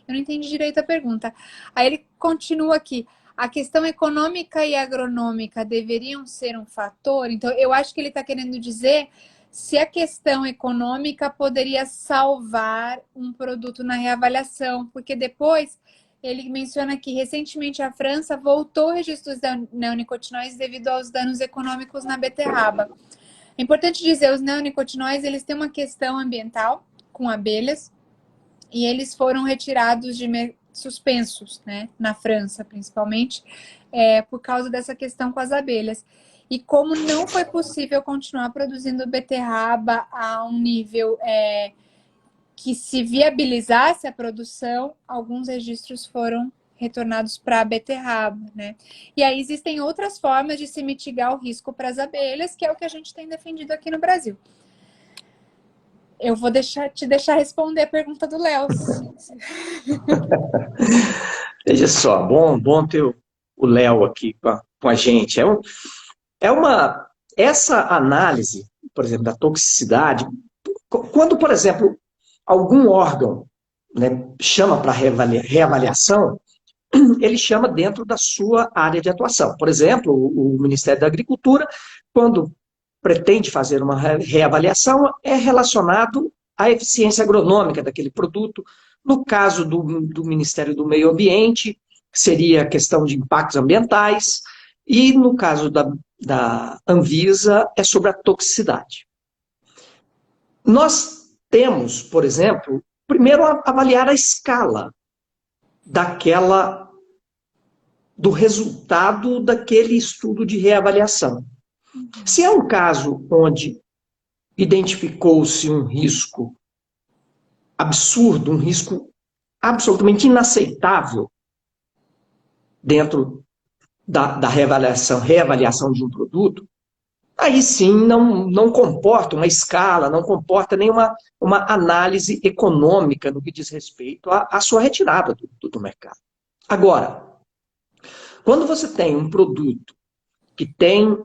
Eu não entendi direito a pergunta. Aí ele continua aqui. A questão econômica e agronômica deveriam ser um fator? Então, eu acho que ele está querendo dizer se a questão econômica poderia salvar um produto na reavaliação, porque depois ele menciona que recentemente a França voltou o registro dos neonicotinoides devido aos danos econômicos na beterraba. É importante dizer, os neonicotinoides eles têm uma questão ambiental com abelhas, e eles foram retirados suspensos, né, na França, principalmente, por causa dessa questão com as abelhas. E como não foi possível continuar produzindo beterraba a um nível que se viabilizasse a produção, alguns registros foram retornados para a beterraba, né? E aí existem outras formas de se mitigar o risco para as abelhas, que é o que a gente tem defendido aqui no Brasil. Eu vou te deixar responder a pergunta do Léo. Veja só, bom ter o Léo aqui com a gente. Essa análise, por exemplo, da toxicidade, quando, por exemplo, algum órgão, né, chama para reavaliação, ele chama dentro da sua área de atuação. Por exemplo, o Ministério da Agricultura, quando pretende fazer uma reavaliação, é relacionado à eficiência agronômica daquele produto. No caso do Ministério do Meio Ambiente, seria a questão de impactos ambientais, e no caso da Anvisa, é sobre a toxicidade. Nós temos, por exemplo, primeiro avaliar a escala do resultado daquele estudo de reavaliação. Se é um caso onde identificou-se um risco absurdo, um risco absolutamente inaceitável dentro da reavaliação de um produto, aí sim não comporta uma escala, não comporta nenhuma uma análise econômica no que diz respeito à sua retirada do mercado. Agora, quando você tem um produto que tem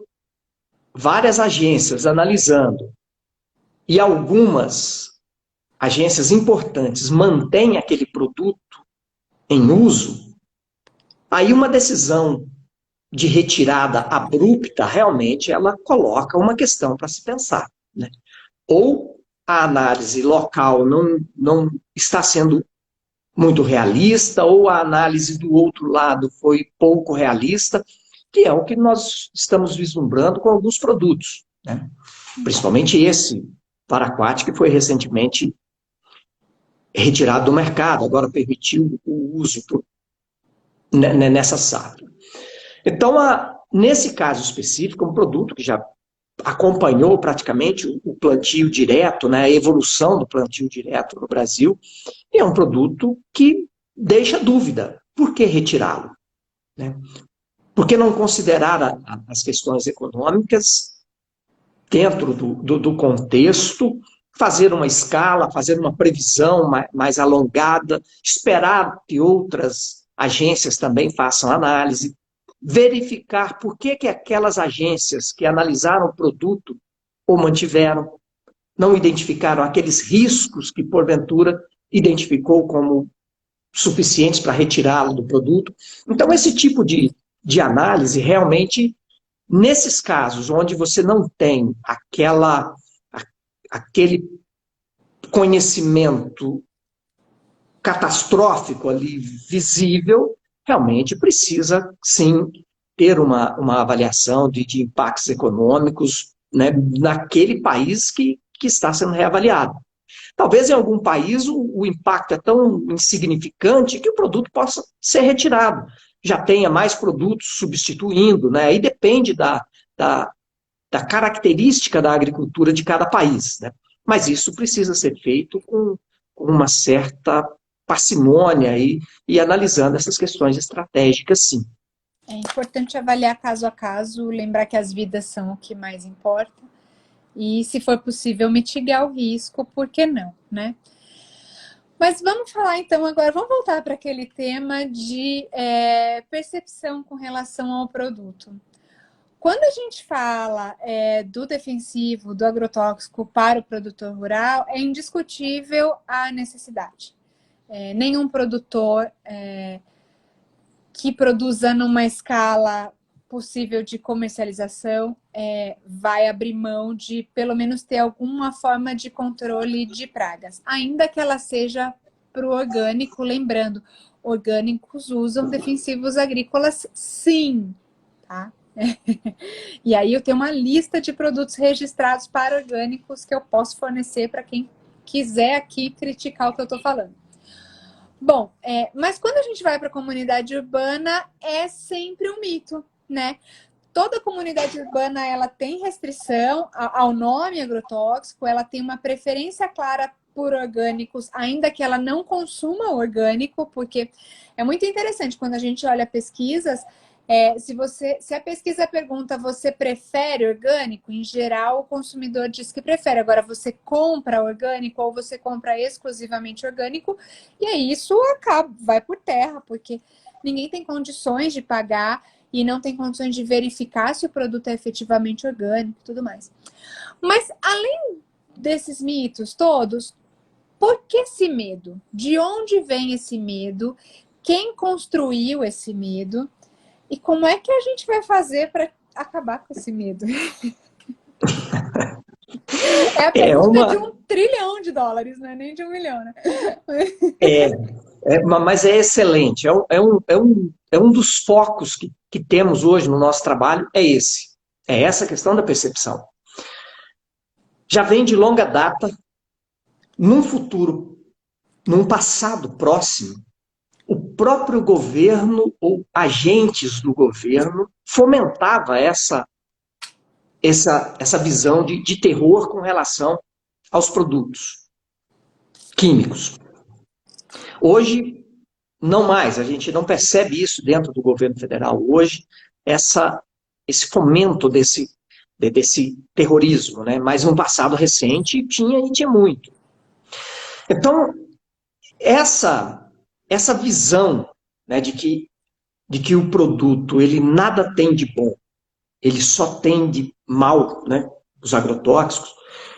várias agências analisando e algumas agências importantes mantêm aquele produto em uso, aí uma decisão de retirada abrupta, realmente, ela coloca uma questão para se pensar, né? Ou a análise local não está sendo muito realista, ou a análise do outro lado foi pouco realista, que é o que nós estamos vislumbrando com alguns produtos, né? Principalmente esse paraquat, que foi recentemente retirado do mercado, agora permitiu o uso nessa safra. Então, nesse caso específico, um produto que já acompanhou praticamente o plantio direto, né, a evolução do plantio direto no Brasil, é um produto que deixa dúvida. Por que retirá-lo? Né? Por que não considerar as questões econômicas dentro do contexto, fazer uma escala, fazer uma previsão mais alongada, esperar que outras agências também façam análise, verificar por que aquelas agências que analisaram o produto o mantiveram, não identificaram aqueles riscos que, porventura, identificou como suficientes para retirá-lo do produto. Então, esse tipo de análise, realmente, nesses casos onde você não tem aquele conhecimento catastrófico ali visível, realmente precisa, sim, ter uma avaliação de impactos econômicos, né, naquele país que está sendo reavaliado. Talvez em algum país o impacto é tão insignificante que o produto possa ser retirado. Já tenha mais produtos substituindo, né? Aí depende da característica da agricultura de cada país, né? Mas isso precisa ser feito com uma certa parcimônia e analisando essas questões estratégicas, sim. É importante avaliar caso a caso, lembrar que as vidas são o que mais importa. E, se for possível, mitigar o risco, por que não, né? Mas vamos falar então agora, vamos voltar para aquele tema de percepção com relação ao produto. Quando a gente fala do defensivo, do agrotóxico para o produtor rural, é indiscutível a necessidade. Nenhum produtor que produza numa escala possível de comercialização vai abrir mão de pelo menos ter alguma forma de controle de pragas, ainda que ela seja para o orgânico, lembrando, orgânicos usam defensivos agrícolas sim, tá? E aí eu tenho uma lista de produtos registrados para orgânicos que eu posso fornecer para quem quiser aqui criticar o que eu estou falando. Bom, mas quando a gente vai para a comunidade urbana, é sempre um mito, né? Toda comunidade urbana, ela tem restrição ao nome agrotóxico, ela tem uma preferência clara por orgânicos, ainda que ela não consuma orgânico, porque é muito interessante quando a gente olha pesquisas, se a pesquisa pergunta, você prefere orgânico? Em geral, o consumidor diz que prefere. Agora, você compra orgânico ou você compra exclusivamente orgânico? E aí isso vai por terra, porque ninguém tem condições de pagar e não tem condições de verificar se o produto é efetivamente orgânico e tudo mais. Mas, além desses mitos todos, por que esse medo? De onde vem esse medo? Quem construiu esse medo? E como é que a gente vai fazer para acabar com esse medo? É a pergunta de $1 trilhão, não é nem de 1 milhão, né? Mas é excelente. É um dos focos que temos hoje no nosso trabalho, é esse. É essa questão da percepção. Já vem de longa data, num futuro, num passado próximo, o próprio governo ou agentes do governo fomentava essa visão de terror com relação aos produtos químicos. Hoje, não mais, a gente não percebe isso dentro do governo federal. Hoje, esse fomento desse terrorismo, né? Mas no passado recente tinha muito. Então, essa visão, né, de que o produto ele nada tem de bom, ele só tem de mal, né, os agrotóxicos,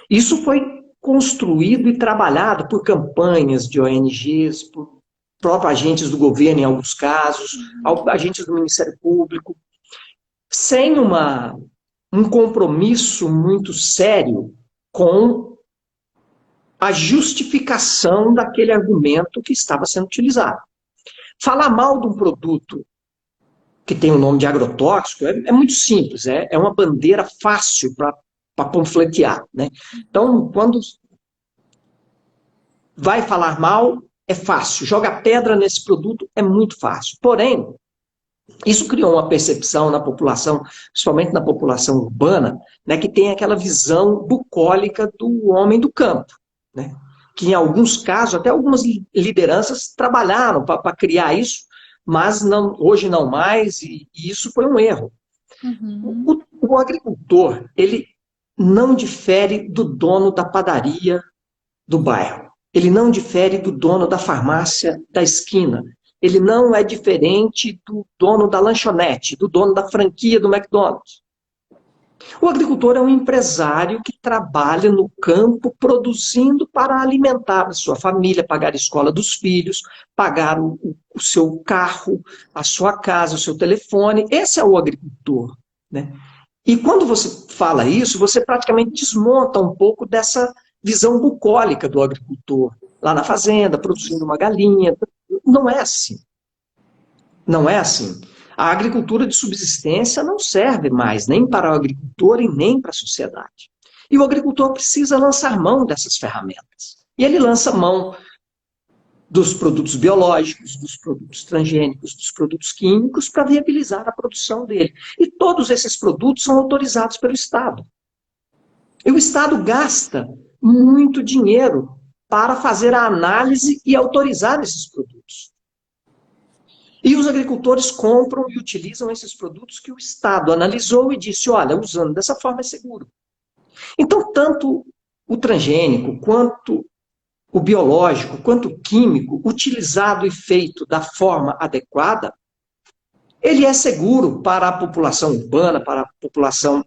isso foi construído e trabalhado por campanhas de ONGs, por próprios agentes do governo em alguns casos, agentes do Ministério Público, sem um compromisso muito sério com a justificação daquele argumento que estava sendo utilizado. Falar mal de um produto que tem o nome de agrotóxico é muito simples, é uma bandeira fácil para panfletear, né? Então, quando vai falar mal, é fácil. Jogar pedra nesse produto é muito fácil. Porém, isso criou uma percepção na população, principalmente na população urbana, né, que tem aquela visão bucólica do homem do campo, né? Que em alguns casos, até algumas lideranças trabalharam para criar isso, mas não, hoje não mais, e isso foi um erro. Uhum. O agricultor, ele não difere do dono da padaria do bairro. Ele não difere do dono da farmácia da esquina. Ele não é diferente do dono da lanchonete, do dono da franquia do McDonald's. O agricultor é um empresário que trabalha no campo produzindo para alimentar a sua família, pagar a escola dos filhos, pagar o seu carro, a sua casa, o seu telefone. Esse é o agricultor, né? E quando você fala isso, você praticamente desmonta um pouco dessa visão bucólica do agricultor, lá na fazenda, produzindo uma galinha. Não é assim. Não é assim. A agricultura de subsistência não serve mais nem para o agricultor e nem para a sociedade. E o agricultor precisa lançar mão dessas ferramentas. E ele lança mão dos produtos biológicos, dos produtos transgênicos, dos produtos químicos para viabilizar a produção dele. E todos esses produtos são autorizados pelo Estado. E o Estado gasta muito dinheiro para fazer a análise e autorizar esses produtos. E os agricultores compram e utilizam esses produtos que o Estado analisou e disse, olha, usando dessa forma é seguro. Então, tanto o transgênico, quanto o biológico, quanto o químico, utilizado e feito da forma adequada, ele é seguro para a população urbana, para a população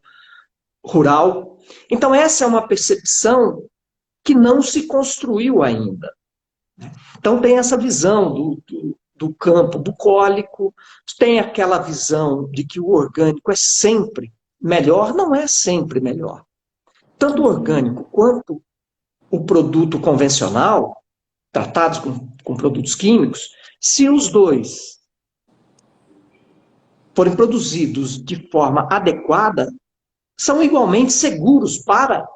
rural. Então, essa é uma percepção que não se construiu ainda. Então, tem essa visão do campo bucólico, tem aquela visão de que o orgânico é sempre melhor, não é sempre melhor. Tanto o orgânico quanto o produto convencional, tratados com produtos químicos, se os dois forem produzidos de forma adequada, são igualmente seguros para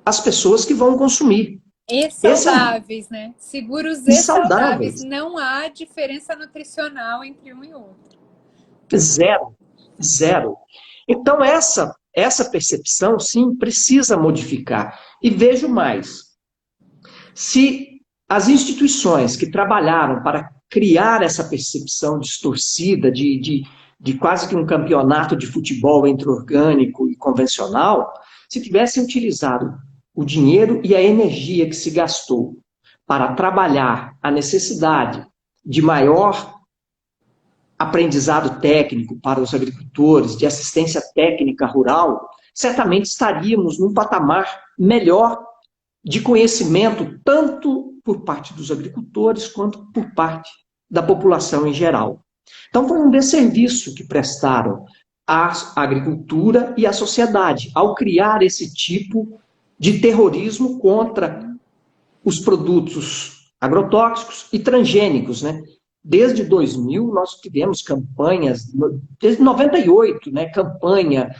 as pessoas que vão consumir. E saudáveis, né? Seguros e saudáveis. Saudáveis. Não há diferença nutricional entre um e outro. Zero. Zero. Então, essa percepção, sim, precisa modificar. E vejo mais. Se as instituições que trabalharam para criar essa percepção distorcida de quase que um campeonato de futebol entre orgânico e convencional, se tivessem utilizado o dinheiro e a energia que se gastou para trabalhar a necessidade de maior aprendizado técnico para os agricultores, de assistência técnica rural, certamente estaríamos num patamar melhor de conhecimento, tanto por parte dos agricultores, quanto por parte da população em geral. Então, foi um desserviço que prestaram à agricultura e à sociedade, ao criar esse tipo de terrorismo contra os produtos agrotóxicos e transgênicos, né? Desde 2000, nós tivemos campanhas, desde 98, né, campanha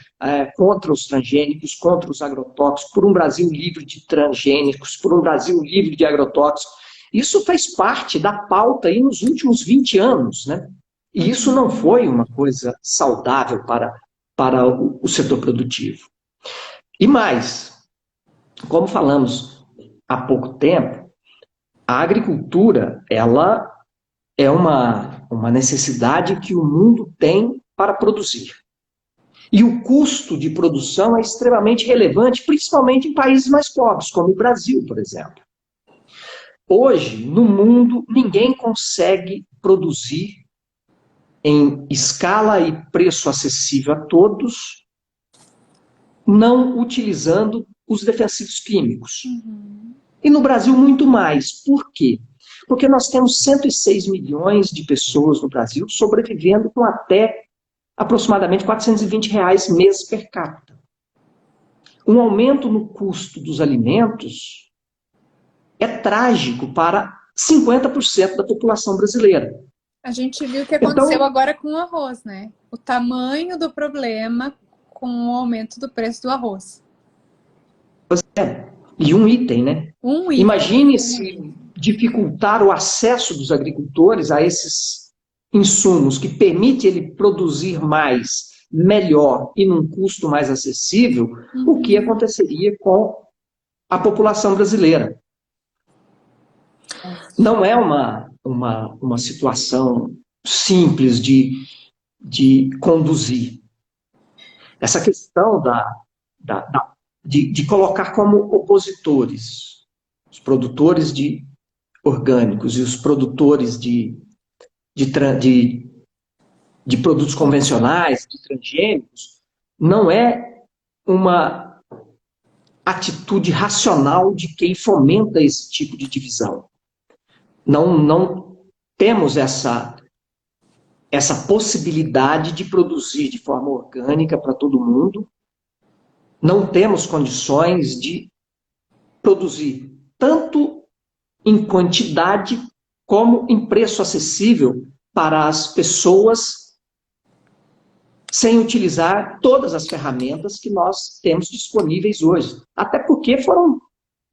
contra os transgênicos, contra os agrotóxicos, por um Brasil livre de transgênicos, por um Brasil livre de agrotóxicos. Isso fez parte da pauta aí nos últimos 20 anos, né? E isso não foi uma coisa saudável para o setor produtivo. E mais, como falamos há pouco tempo, a agricultura, ela é uma necessidade que o mundo tem para produzir. E o custo de produção é extremamente relevante, principalmente em países mais pobres, como o Brasil, por exemplo. Hoje, no mundo, ninguém consegue produzir em escala e preço acessível a todos, não utilizando os defensivos químicos. E no Brasil, muito mais. Por quê? Porque nós temos 106 milhões de pessoas no Brasil sobrevivendo com até aproximadamente R$ 420 mês per capita. Um aumento no custo dos alimentos é trágico para 50% da população brasileira. A gente viu o que aconteceu agora com o arroz, né? O tamanho do problema com o aumento do preço do arroz. E um item, né? Imagine se dificultar o acesso dos agricultores a esses insumos, que permite ele produzir mais, melhor e num custo mais acessível, o que aconteceria com a população brasileira. Não é uma situação simples de conduzir. Essa questão de colocar como opositores os produtores de orgânicos e os produtores de produtos convencionais, de transgênicos, não é uma atitude racional de quem fomenta esse tipo de divisão. Não temos essa possibilidade de produzir de forma orgânica para todo mundo. Não temos condições de produzir tanto em quantidade como em preço acessível para as pessoas, sem utilizar todas as ferramentas que nós temos disponíveis hoje. Até porque foram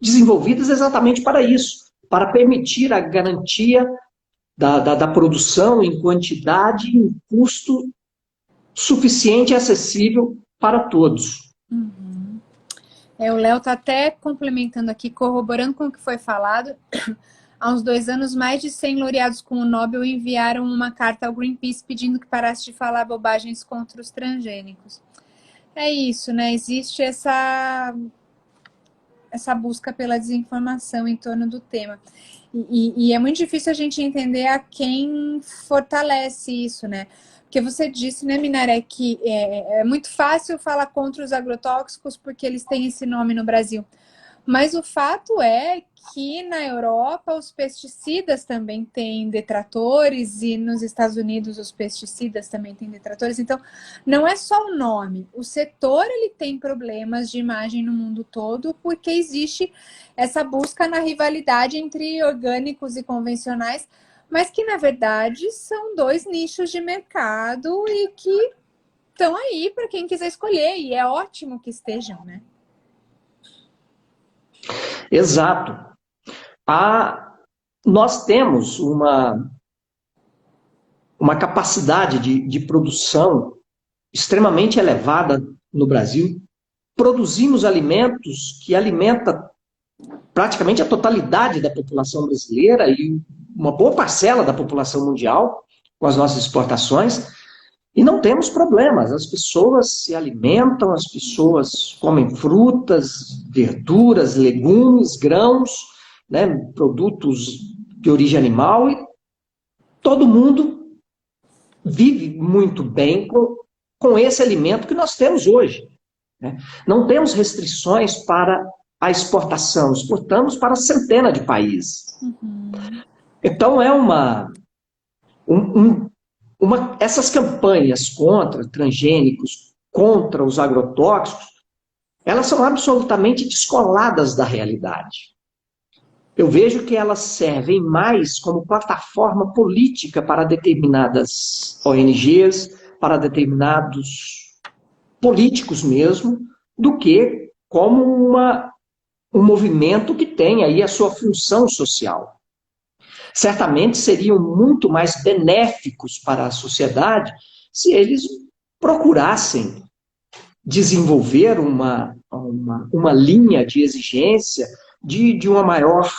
desenvolvidas exatamente para isso, para permitir a garantia da produção em quantidade e em custo suficiente e acessível para todos. O Léo está até complementando aqui, corroborando com o que foi falado. Há uns 2 anos, mais de 100 laureados com o Nobel enviaram uma carta ao Greenpeace pedindo que parasse de falar bobagens contra os transgênicos. É isso, né? Existe essa busca pela desinformação em torno do tema. E é muito difícil a gente entender a quem fortalece isso, né? Porque você disse, né, Minaré, que é muito fácil falar contra os agrotóxicos porque eles têm esse nome no Brasil. Mas o fato é que na Europa os pesticidas também têm detratores e nos Estados Unidos os pesticidas também têm detratores. Então, não é só o nome. O setor ele tem problemas de imagem no mundo todo porque existe essa busca na rivalidade entre orgânicos e convencionais, mas que, na verdade, são 2 nichos de mercado e que estão aí para quem quiser escolher. E é ótimo que estejam, né? Exato. Nós temos uma capacidade de produção extremamente elevada no Brasil. Produzimos alimentos que alimentam praticamente a totalidade da população brasileira e uma boa parcela da população mundial com as nossas exportações, e não temos problemas. As pessoas se alimentam, as pessoas comem frutas, verduras, legumes, grãos, né, produtos de origem animal, e todo mundo vive muito bem com esse alimento que nós temos hoje, né? Não temos restrições para a exportação, exportamos para centenas de países. Então, essas campanhas contra transgênicos, contra os agrotóxicos, elas são absolutamente descoladas da realidade. Eu vejo que elas servem mais como plataforma política para determinadas ONGs, para determinados políticos mesmo, do que como um movimento que tem aí a sua função social. Certamente seriam muito mais benéficos para a sociedade se eles procurassem desenvolver uma linha de exigência de uma maior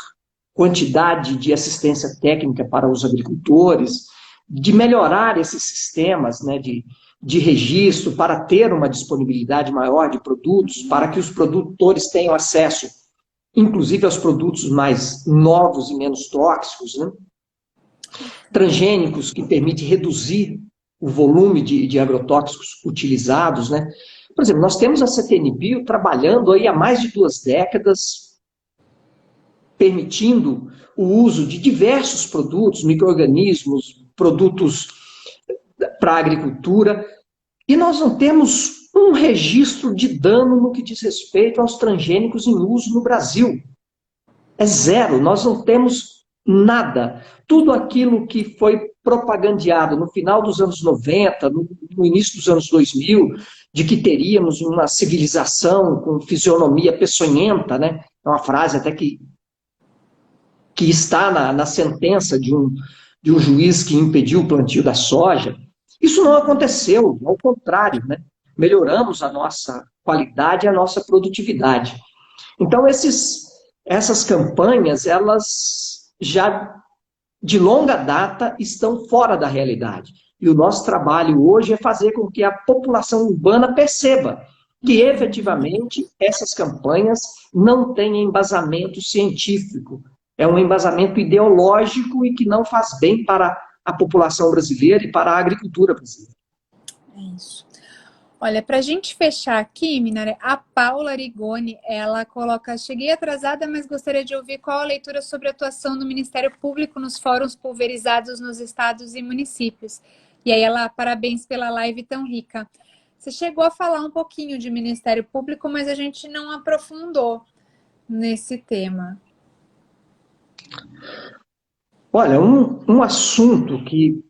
quantidade de assistência técnica para os agricultores, de melhorar esses sistemas, né, de registro para ter uma disponibilidade maior de produtos, para que os produtores tenham acesso inclusive aos produtos mais novos e menos tóxicos, né? Transgênicos, que permite reduzir o volume de agrotóxicos utilizados, né? Por exemplo, nós temos a CTN-Bio trabalhando aí há mais de 2 décadas, permitindo o uso de diversos produtos, micro-organismos, produtos para a agricultura, e nós não temos um registro de dano no que diz respeito aos transgênicos em uso no Brasil. É zero, nós não temos nada. Tudo aquilo que foi propagandeado no final dos anos 90, no início dos anos 2000, de que teríamos uma civilização com fisionomia peçonhenta, né? É uma frase até que que está na sentença de um juiz que impediu o plantio da soja. Isso não aconteceu, ao contrário, né? Melhoramos a nossa qualidade e a nossa produtividade. Então, essas campanhas, elas já de longa data estão fora da realidade. E o nosso trabalho hoje é fazer com que a população urbana perceba que, efetivamente, essas campanhas não têm embasamento científico. É um embasamento ideológico e que não faz bem para a população brasileira e para a agricultura brasileira. É isso. Olha, para a gente fechar aqui, Minaré, a Paula Rigoni, ela coloca: cheguei atrasada, mas gostaria de ouvir qual a leitura sobre a atuação do Ministério Público nos fóruns pulverizados nos estados e municípios. E aí ela, parabéns pela live tão rica. Você chegou a falar um pouquinho de Ministério Público, mas a gente não aprofundou nesse tema. Olha, um assunto que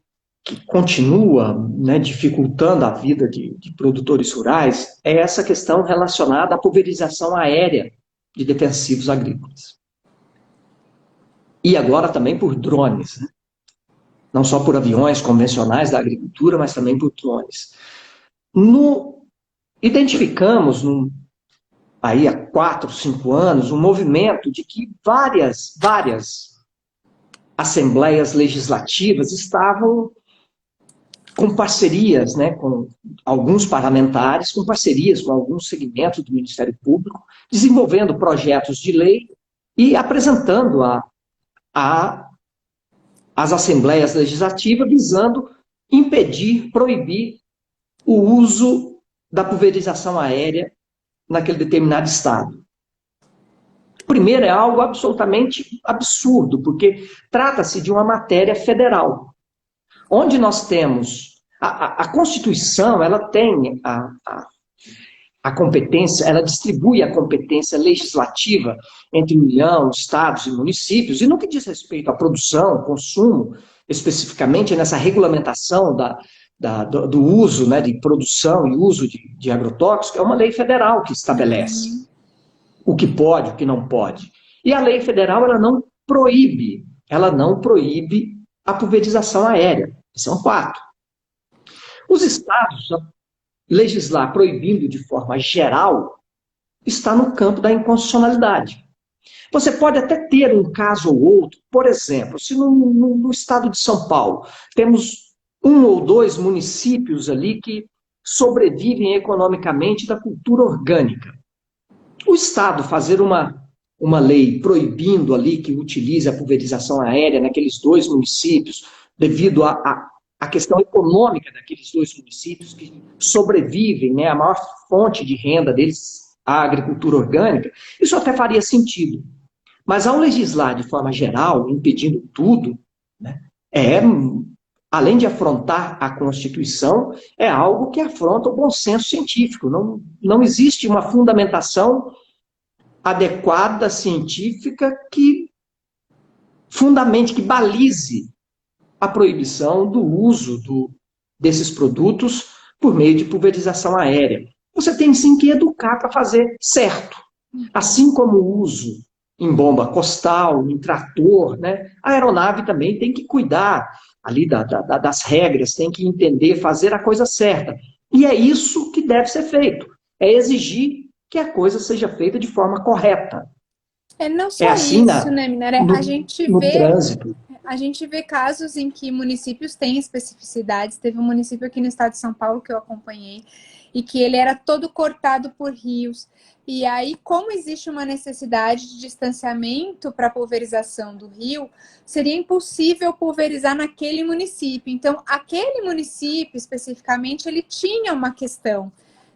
continua, né, dificultando a vida de produtores rurais é essa questão relacionada à pulverização aérea de defensivos agrícolas. E agora também por drones, né? Não só por aviões convencionais da agricultura, mas também por drones. Identificamos, aí há 4, 5 anos, um movimento de que várias assembleias legislativas estavam com parcerias, né, com alguns parlamentares, com parcerias com alguns segmentos do Ministério Público, desenvolvendo projetos de lei e apresentando às assembleias legislativas, visando impedir, proibir o uso da pulverização aérea naquele determinado estado. Primeiro, é algo absolutamente absurdo, porque trata-se de uma matéria federal, onde nós temos a Constituição, ela tem a competência, ela distribui a competência legislativa entre União, estados e municípios, e no que diz respeito à produção, consumo, especificamente nessa regulamentação do uso, né, de produção e uso de agrotóxicos, é uma lei federal que estabelece o que pode, o que não pode. E a lei federal, ela não proíbe a pulverização aérea. Isso é um fato. Os estados legislar proibindo de forma geral está no campo da inconstitucionalidade. Você pode até ter um caso ou outro, por exemplo, se no estado de São Paulo temos 1 ou 2 municípios ali que sobrevivem economicamente da cultura orgânica. O estado fazer uma lei proibindo ali que utilize a pulverização aérea naqueles 2 municípios, devido à questão econômica daqueles 2 municípios que sobrevivem, né, a maior fonte de renda deles, a agricultura orgânica, isso até faria sentido. Mas ao legislar de forma geral, impedindo tudo, né, além de afrontar a Constituição, é algo que afronta o bom senso científico. Não existe uma fundamentação adequada, científica, que fundamente, que balize a proibição do uso desses produtos por meio de pulverização aérea. Você tem sim que educar para fazer certo. Assim como o uso em bomba costal, em trator, né? A aeronave também tem que cuidar ali das regras, tem que entender, fazer a coisa certa. E é isso que deve ser feito. É exigir que a coisa seja feita de forma correta. Não só assim isso, né, Minaré? no trânsito. A gente vê casos em que municípios têm especificidades. Teve um município aqui no estado de São Paulo que eu acompanhei e que ele era todo cortado por rios. E aí, como existe uma necessidade de distanciamento para a pulverização do rio, seria impossível pulverizar naquele município. Então, aquele município, especificamente, ele tinha uma questão,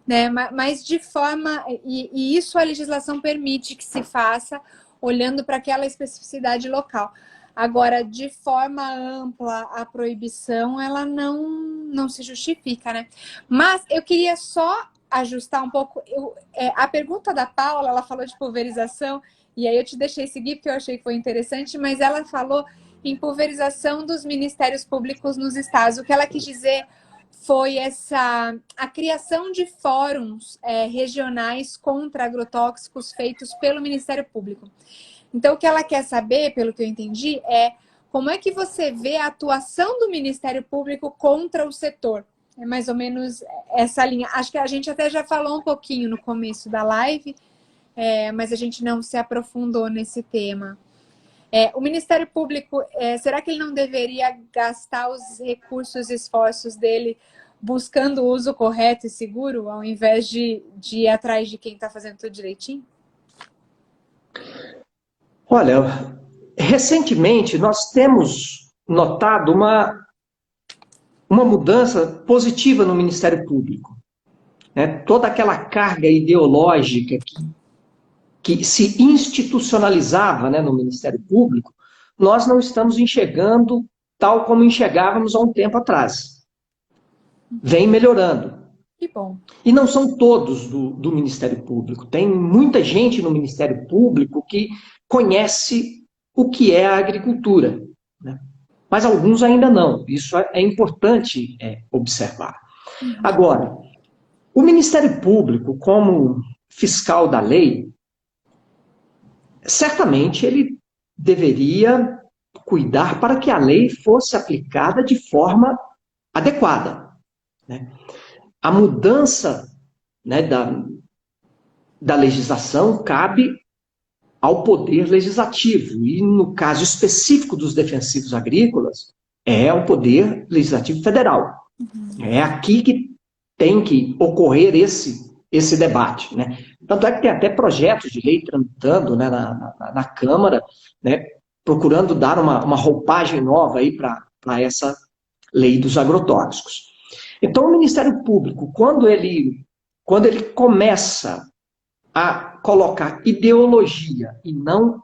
né? Mas de forma... E isso a legislação permite que se faça olhando para aquela especificidade local. Agora, de forma ampla, a proibição, ela não se justifica, né? Mas eu queria só ajustar um pouco. A pergunta da Paula, ela falou de pulverização, e aí eu te deixei seguir porque eu achei que foi interessante, mas ela falou em pulverização dos ministérios públicos nos estados. O que ela quis dizer foi a criação de fóruns regionais contra agrotóxicos feitos pelo Ministério Público. Então, o que ela quer saber, pelo que eu entendi, é como é que você vê a atuação do Ministério Público contra o setor. É mais ou menos essa linha. Acho que a gente até já falou um pouquinho no começo da live, mas a gente não se aprofundou nesse tema. O Ministério Público, será que ele não deveria gastar os recursos e esforços dele buscando o uso correto e seguro, ao invés de ir atrás de quem está fazendo tudo direitinho? Olha, recentemente nós temos notado uma mudança positiva no Ministério Público, né? Toda aquela carga ideológica que se institucionalizava, né, no Ministério Público, nós não estamos enxergando tal como enxergávamos há um tempo atrás. Vem melhorando. Que bom. E não são todos do Ministério Público. Tem muita gente no Ministério Público que conhece o que é a agricultura, né? Mas alguns ainda não. Isso é importante observar. Agora, o Ministério Público, como fiscal da lei, certamente ele deveria cuidar para que a lei fosse aplicada de forma adequada, né? A mudança, né, da legislação cabe ao Poder Legislativo, e no caso específico dos defensivos agrícolas, é o Poder Legislativo Federal. É aqui que tem que ocorrer esse debate, né? Tanto é que tem até projetos de lei tramitando, né, na Câmara, né, procurando dar uma roupagem nova aí para essa lei dos agrotóxicos. Então, o Ministério Público, quando ele começa a colocar ideologia e não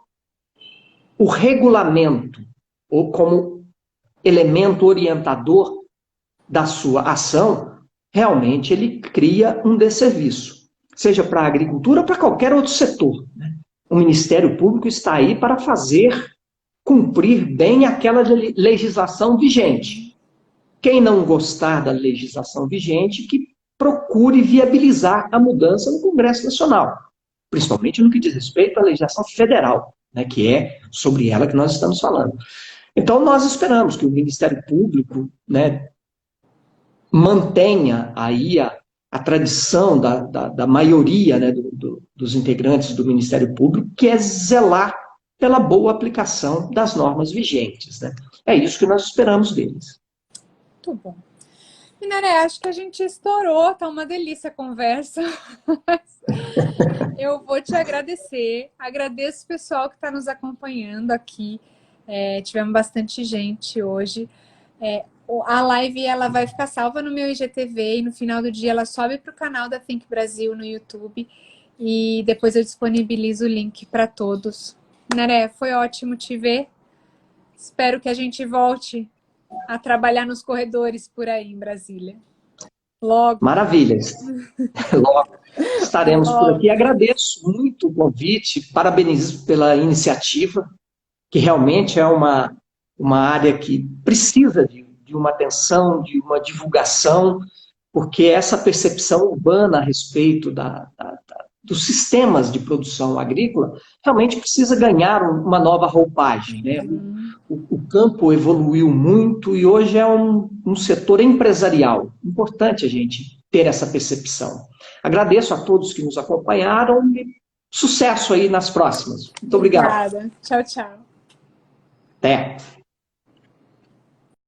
o regulamento, ou como elemento orientador da sua ação, realmente ele cria um desserviço, seja para a agricultura ou para qualquer outro setor, né? O Ministério Público está aí para fazer cumprir bem aquela legislação vigente. Quem não gostar da legislação vigente, que procure viabilizar a mudança no Congresso Nacional, principalmente no que diz respeito à legislação federal, né, que é sobre ela que nós estamos falando. Então, nós esperamos que o Ministério Público, né, mantenha aí a tradição da maioria, né, dos integrantes do Ministério Público, que é zelar pela boa aplicação das normas vigentes, né? É isso que nós esperamos deles. Muito bom. Minaré, acho que a gente estourou, tá uma delícia a conversa. Eu vou te agradecer, agradeço o pessoal que está nos acompanhando aqui. Tivemos bastante gente hoje. A live ela vai ficar salva no meu IGTV e no final do dia ela sobe para o canal da Think Brasil no YouTube e depois eu disponibilizo o link para todos. Minaré, foi ótimo te ver. Espero que a gente volte a trabalhar nos corredores por aí em Brasília. Logo. Maravilhas. Logo estaremos por aqui. Agradeço muito o convite, parabenizo pela iniciativa, que realmente é uma área que precisa de uma atenção, de uma divulgação, porque essa percepção urbana a respeito dos sistemas de produção agrícola realmente precisa ganhar uma nova roupagem, né? O campo evoluiu muito e hoje é um setor empresarial. Importante a gente ter essa percepção. Agradeço a todos que nos acompanharam e sucesso aí nas próximas. Muito obrigado. Obrigada. Tchau, tchau. Até.